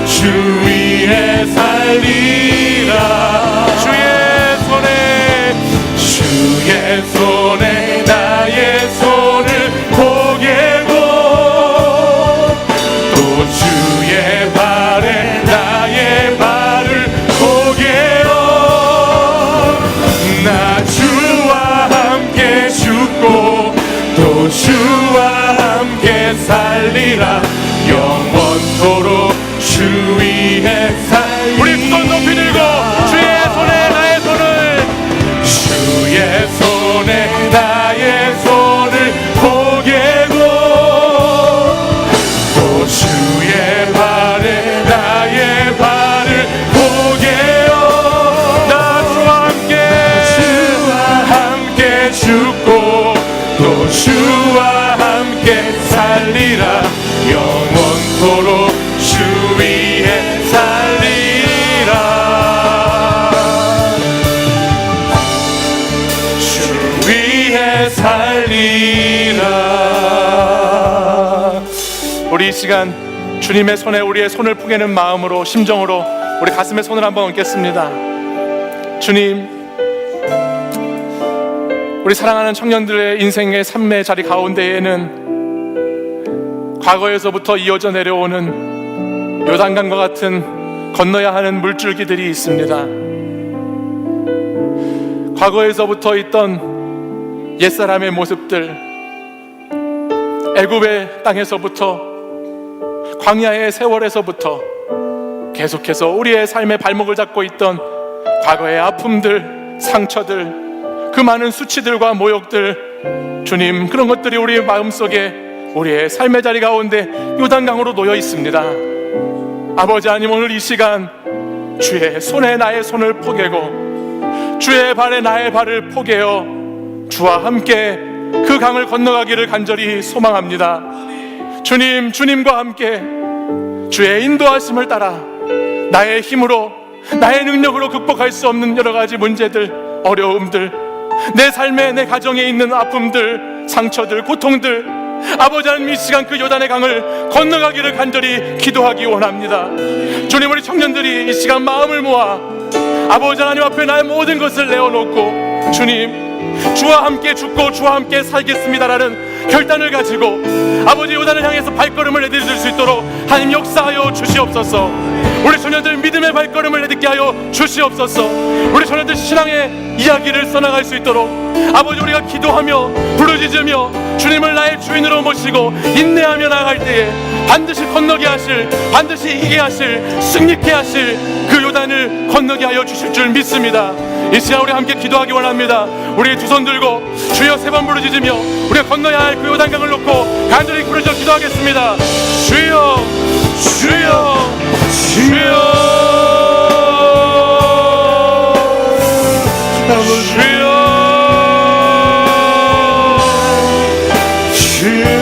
주 위에 살리라. 주의 손에 나의 손을 포개고, 또 주의 발에 나의 발을 포개어. 나 주와 함께 죽고 또 주와 함께 살리라. 영원토록 주 위에 살리라. 우리 두 손 높이 들고 주의 손에 나의 손을, 주의 손에 나의 손을 포개고, 또 주의 발에 나의 발을 포개어. 나 주와 함께 죽고 또 주와 함께 살리라. 영원토록 주 위에 살리라. 주 위에 살리라. 우리 이 시간 주님의 손에 우리의 손을 포개는 마음으로, 심정으로 우리 가슴에 손을 한번 얹겠습니다. 주님, 우리 사랑하는 청년들의 인생의 삶의 자리 가운데에는 과거에서부터 이어져 내려오는 요단강과 같은 건너야 하는 물줄기들이 있습니다. 과거에서부터 있던 옛사람의 모습들, 애굽의 땅에서부터, 광야의 세월에서부터 계속해서 우리의 삶의 발목을 잡고 있던 과거의 아픔들, 상처들, 그 많은 수치들과 모욕들, 주님, 그런 것들이 우리의 마음속에, 우리의 삶의 자리 가운데 요단강으로 놓여 있습니다. 아버지 하나님, 오늘 이 시간 주의 손에 나의 손을 포개고 주의 발에 나의 발을 포개어 주와 함께 그 강을 건너가기를 간절히 소망합니다. 주님, 주님과 함께 주의 인도하심을 따라 나의 힘으로, 나의 능력으로 극복할 수 없는 여러 가지 문제들, 어려움들, 내 삶에, 내 가정에 있는 아픔들, 상처들, 고통들, 아버지 하나님, 이 시간 그 요단의 강을 건너가기를 간절히 기도하기 원합니다. 주님, 우리 청년들이 이 시간 마음을 모아 아버지 하나님 앞에 나의 모든 것을 내어놓고, 주님, 주와 함께 죽고 주와 함께 살겠습니다라는 결단을 가지고 아버지 요단을 향해서 발걸음을 내딛을 수 있도록 하나님 역사하여 주시옵소서. 우리 소년들 믿음의 발걸음을 내딛게 하여 주시옵소서. 우리 소년들 신앙의 이야기를 써나갈 수 있도록 아버지, 우리가 기도하며 부르짖으며 주님을 나의 주인으로 모시고 인내하며 나아갈 때에 반드시 건너게 하실, 반드시 이기게 하실, 승리케 하실 그 요단을 건너게 하여 주실 줄 믿습니다. 이 시간 우리 함께 기도하기 원합니다. 우리 두 손 들고 주여 세 번 부르짖으며 우리가 건너야 할 그 요단강을 놓고 간절히 부르짖어 기도하겠습니다. 주여, 주여, 주여, 주여,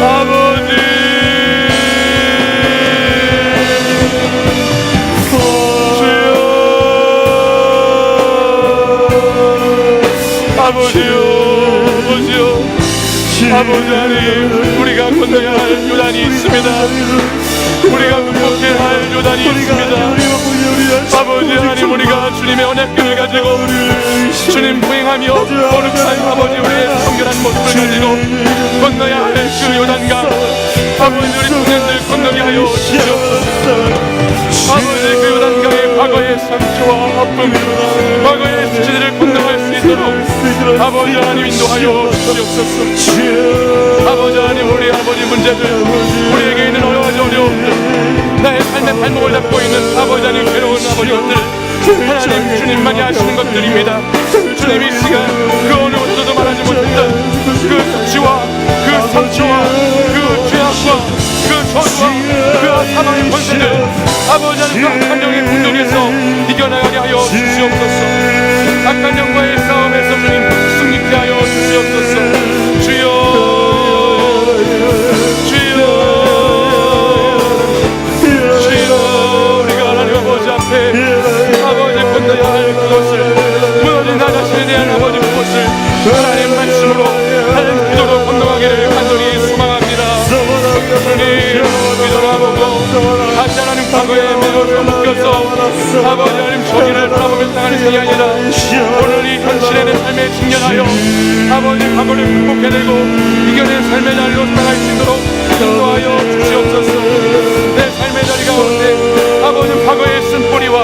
아버지, 아버지 하나님, 우리가 건너야 할 요단이 있습니다. 우리가 극복해야 할 요단이 있습니다. 아버지 하나님, 우리가 주님의 언약궤를 가지고 주님 부행하며 거룩한 아버지 우리의 성결한 모습을 가지고 건너야 할 그 요단강, 아버지 우리 청년들 건너게 하여 주시옵소서. 아버지, 그 요단강의 과거의 상처와 아픔, 과거의 수치들을 건너갈 수 있도록 아버지 하나님 인도하여 주시옵소서. 아버지 하나님, 우리 아버지 문제들, 우리에게 있는 여러 가지 어려움들, 나의 삶의 발목을 잡고 있는 아버지 하나님 괴로운 아버지 것들, 하나님 주님만이 아시는 것들입니다. 주님이 죄와 사망의 권세들 아버지 하나님 그 악한 영의 군동에서 이겨나가게 하여 주시옵소서. 악한 영과의 싸움에서 주님 승리케 하여 주시옵소서. 주여 우리가 하나님 아버지 앞에 아버지 건너야 할 그것을 무너진 나 자신에 대한 아버지 그것을 하나님 말씀으로 하나님 기도로 건너가기를 간절히 소망합니다. 주님 기도하고 다시 하나님 과거에 매어서 묶여서 아버지 하나님 저기를 바라보며 당하는 것이 아니라 오늘 이 현실의 내 삶에 직면하여 아버지 과거를 극복해내고 이겨낸 삶의 자리로 살아갈 수 있도록 인도하여 주시옵소서. 내 삶의 자리 가운데 아버지 과거의 쓴뿌리와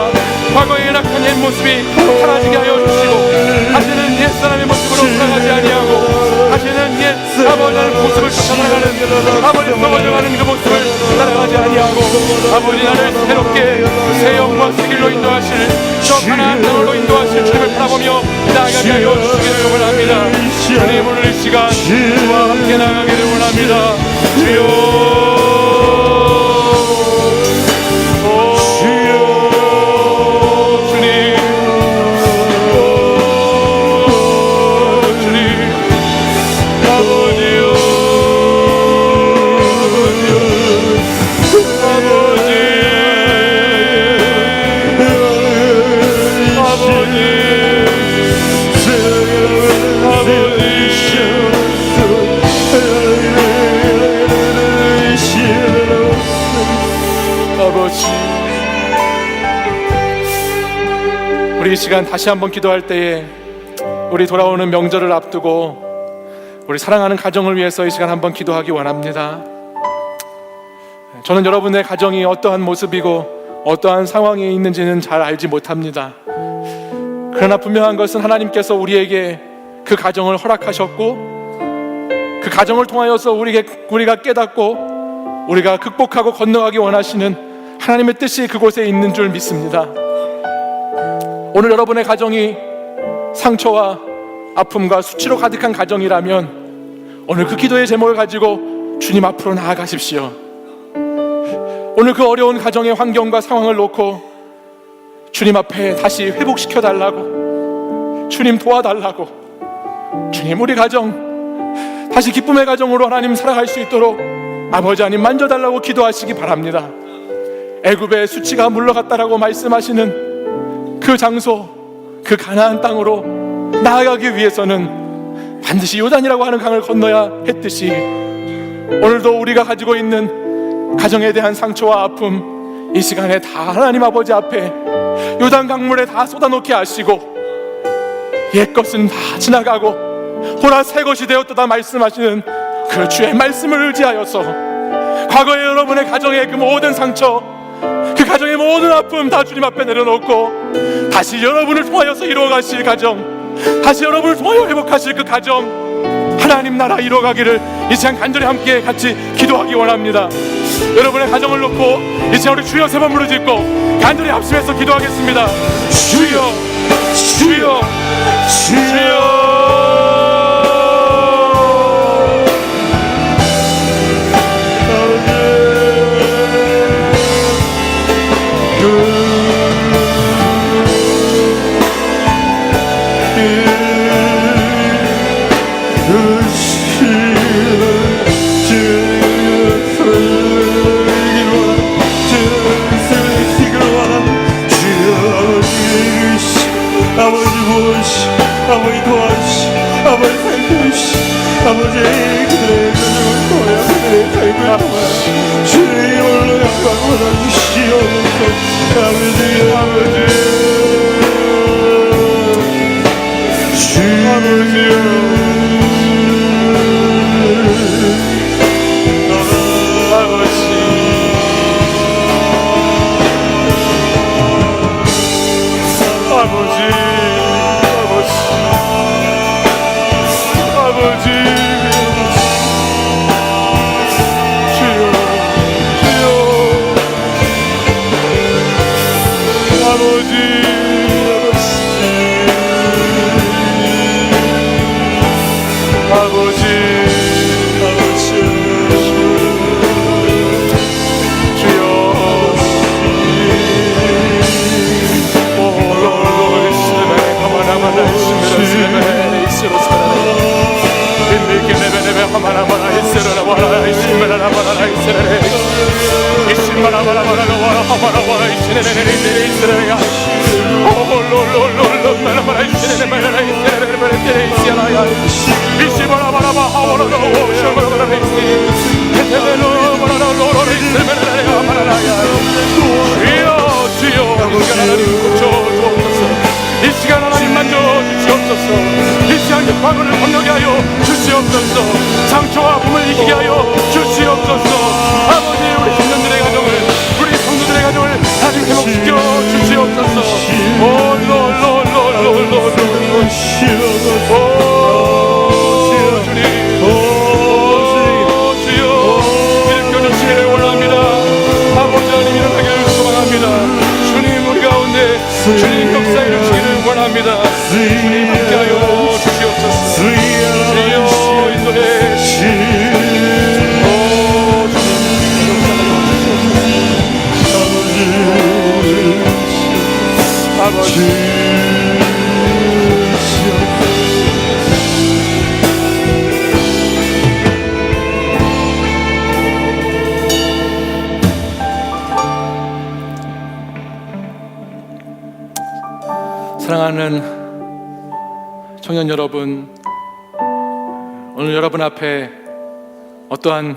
과거의 낙한 옛 모습이 사라지게 하여 주시고 다시는 옛 사람의 모습으로 살아가지 아니하고 다시는 옛 아버지의 모습을 쫓아나가는 아버지 넘어져가는 그 모습을 따라가지 아니하고 아버지 나를 새롭게 새 영과 새 길로 인도하실 저 가나안 땅으로 인도하실 주님을 바라보며 나아가게 하여 주시기를 원합니다. 주님 오늘 이 시간 주와 함께 나아가기를 원합니다. 주여 우리 이 시간 다시 한번 기도할 때에 우리 돌아오는 명절을 앞두고 우리 사랑하는 가정을 위해서 이 시간 한번 기도하기 원합니다. 저는 여러분의 가정이 어떠한 모습이고 어떠한 상황에 있는지는 잘 알지 못합니다. 그러나 분명한 것은 하나님께서 우리에게 그 가정을 허락하셨고 그 가정을 통하여서 우리가 깨닫고 우리가 극복하고 건너가기 원하시는 하나님의 뜻이 그곳에 있는 줄 믿습니다. 오늘 여러분의 가정이 상처와 아픔과 수치로 가득한 가정이라면 오늘 그 기도의 제목을 가지고 주님 앞으로 나아가십시오. 오늘 그 어려운 가정의 환경과 상황을 놓고 주님 앞에 다시 회복시켜 달라고, 주님 도와달라고, 주님 우리 가정 다시 기쁨의 가정으로 하나님 살아갈 수 있도록 아버지 하나님 만져달라고 기도하시기 바랍니다. 애굽의 수치가 물러갔다라고 말씀하시는 그 장소, 그 가나안 땅으로 나아가기 위해서는 반드시 요단이라고 하는 강을 건너야 했듯이 오늘도 우리가 가지고 있는 가정에 대한 상처와 아픔 이 시간에 다 하나님 아버지 앞에 요단 강물에 다 쏟아놓게 하시고 옛것은 다 지나가고 보라 새 것이 되었도다 말씀하시는 그 주의 말씀을 의지하여서 과거에 여러분의 가정의 그 모든 상처, 그 가정의 모든 아픔 다 주님 앞에 내려놓고 다시 여러분을 통하여서 이루어가실 가정, 다시 여러분을 통하여 회복하실 그 가정, 하나님 나라 이루어가기를 이 시간 간절히 함께 같이 기도하기 원합니다. 여러분의 가정을 놓고 이 시간 우리 주여 세 번 부르짖고 간절히 합심해서 기도하겠습니다. 주여, 주여, 주여. 아버지 도와주시, 아버지 살펴주시, 아버지 그들의 가정을 도와야 그들의 삶을 도와야 주의 홀로 영광 받아주시옵소서. 아버지 이 시간 하나님 만져주시옵소서. 이 시간 과거를 건너게 하여 주시옵소서. 상처와 아픔을 이기게 하여 주시옵소서. 아버지, 우리 청년들의 가정을, 우리 성도들의 가정을 하나님 회복시켜 주시옵소서. 일켜주시기를 원합니다. 아버지 하나님, 일어나기를 소망합니다. 주님, 우리 가운데 주님 역사 이루시기를 원합니다. 주님 함께하여 주시옵소서. 주여 인도해 아버지. 사랑하는 청년 여러분, 오늘 여러분 앞에 어떠한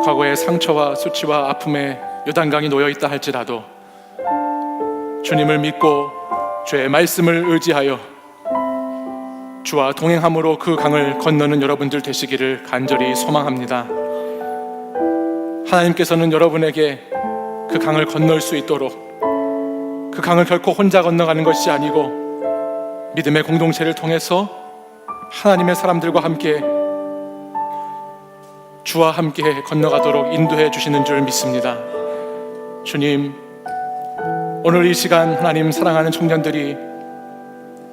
과거의 상처와 수치와 아픔의 요단강이 놓여있다 할지라도 주님을 믿고 주의 말씀을 의지하여 주와 동행함으로 그 강을 건너는 여러분들 되시기를 간절히 소망합니다. 하나님께서는 여러분에게 그 강을 건널 수 있도록, 그 강을 결코 혼자 건너가는 것이 아니고 믿음의 공동체를 통해서 하나님의 사람들과 함께 주와 함께 건너가도록 인도해 주시는 줄 믿습니다. 주님, 오늘 이 시간 하나님 사랑하는 청년들이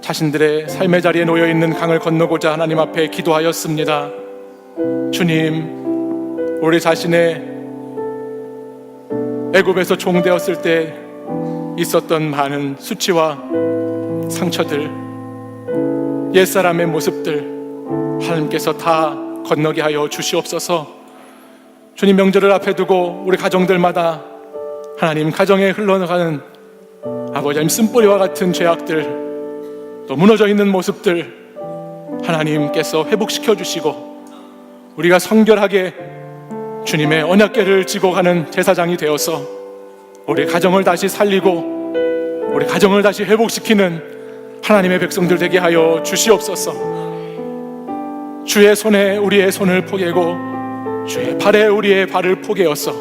자신들의 삶의 자리에 놓여있는 강을 건너고자 하나님 앞에 기도하였습니다. 주님, 우리 자신의 애굽에서 종되었을 때 있었던 많은 수치와 상처들, 옛사람의 모습들 하나님께서 다 건너게 하여 주시옵소서. 주님, 명절을 앞에 두고 우리 가정들마다 하나님 가정에 흘러가는 아버지 하나님 쓴뿌리와 같은 죄악들, 또 무너져 있는 모습들 하나님께서 회복시켜 주시고 우리가 성결하게 주님의 언약궤를 지고 가는 제사장이 되어서 우리 가정을 다시 살리고 우리 가정을 다시 회복시키는 하나님의 백성들 되게 하여 주시옵소서. 주의 손에 우리의 손을 포개고 주의 발에 우리의 발을 포개어서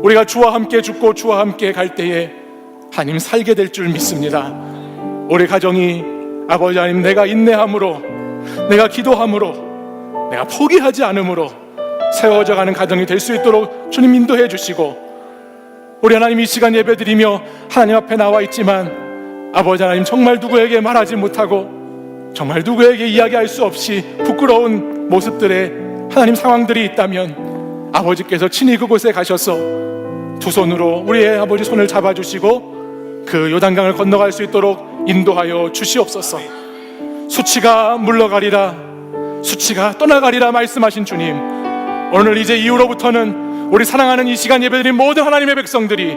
우리가 주와 함께 죽고 주와 함께 갈 때에 하나님 살게 될 줄 믿습니다. 우리 가정이 아버지 하나님, 내가 인내함으로, 내가 기도함으로, 내가 포기하지 않음으로 세워져 가는 가정이 될 수 있도록 주님 인도해 주시고, 우리 하나님 이 시간 예배드리며 하나님 앞에 나와 있지만 아버지 하나님, 정말 누구에게 말하지 못하고 정말 누구에게 이야기할 수 없이 부끄러운 모습들의 하나님 상황들이 있다면 아버지께서 친히 그곳에 가셔서 두 손으로 우리의 아버지 손을 잡아주시고 그 요단강을 건너갈 수 있도록 인도하여 주시옵소서. 수치가 물러가리라, 수치가 떠나가리라 말씀하신 주님, 오늘 이제 이후로부터는 우리 사랑하는 이 시간 예배드린 모든 하나님의 백성들이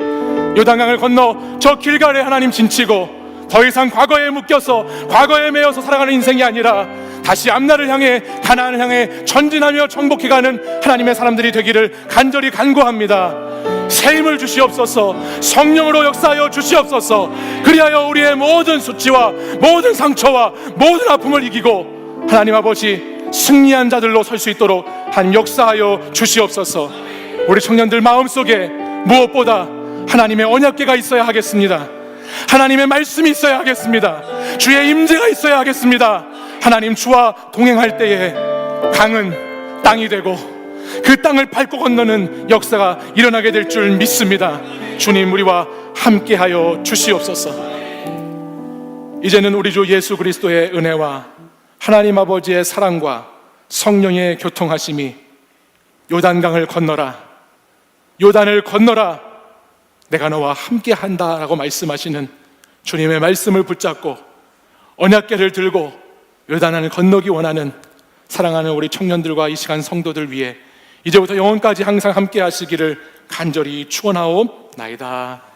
요단강을 건너 저 길갈에 하나님 진치고 더 이상 과거에 묶여서 과거에 매여서 살아가는 인생이 아니라 다시 앞날을 향해 가나안을 향해 전진하며 정복해가는 하나님의 사람들이 되기를 간절히 간구합니다. 새 힘을 주시옵소서. 성령으로 역사하여 주시옵소서. 그리하여 우리의 모든 수치와 모든 상처와 모든 아픔을 이기고 하나님 아버지 승리한 자들로 설 수 있도록 하나님 역사하여 주시옵소서. 우리 청년들 마음속에 무엇보다 하나님의 언약궤가 있어야 하겠습니다. 하나님의 말씀이 있어야 하겠습니다. 주의 임재가 있어야 하겠습니다. 하나님, 주와 동행할 때에 강은 땅이 되고 그 땅을 밟고 건너는 역사가 일어나게 될 줄 믿습니다. 주님, 우리와 함께하여 주시옵소서. 이제는 우리 주 예수 그리스도의 은혜와 하나님 아버지의 사랑과 성령의 교통하심이 요단강을 건너라, 요단을 건너라, 내가 너와 함께한다 라고 말씀하시는 주님의 말씀을 붙잡고 언약궤를 들고 요단을 건너기 원하는 사랑하는 우리 청년들과 이 시간 성도들 위해 이제부터 영원까지 항상 함께 하시기를 간절히 축원하옵나이다.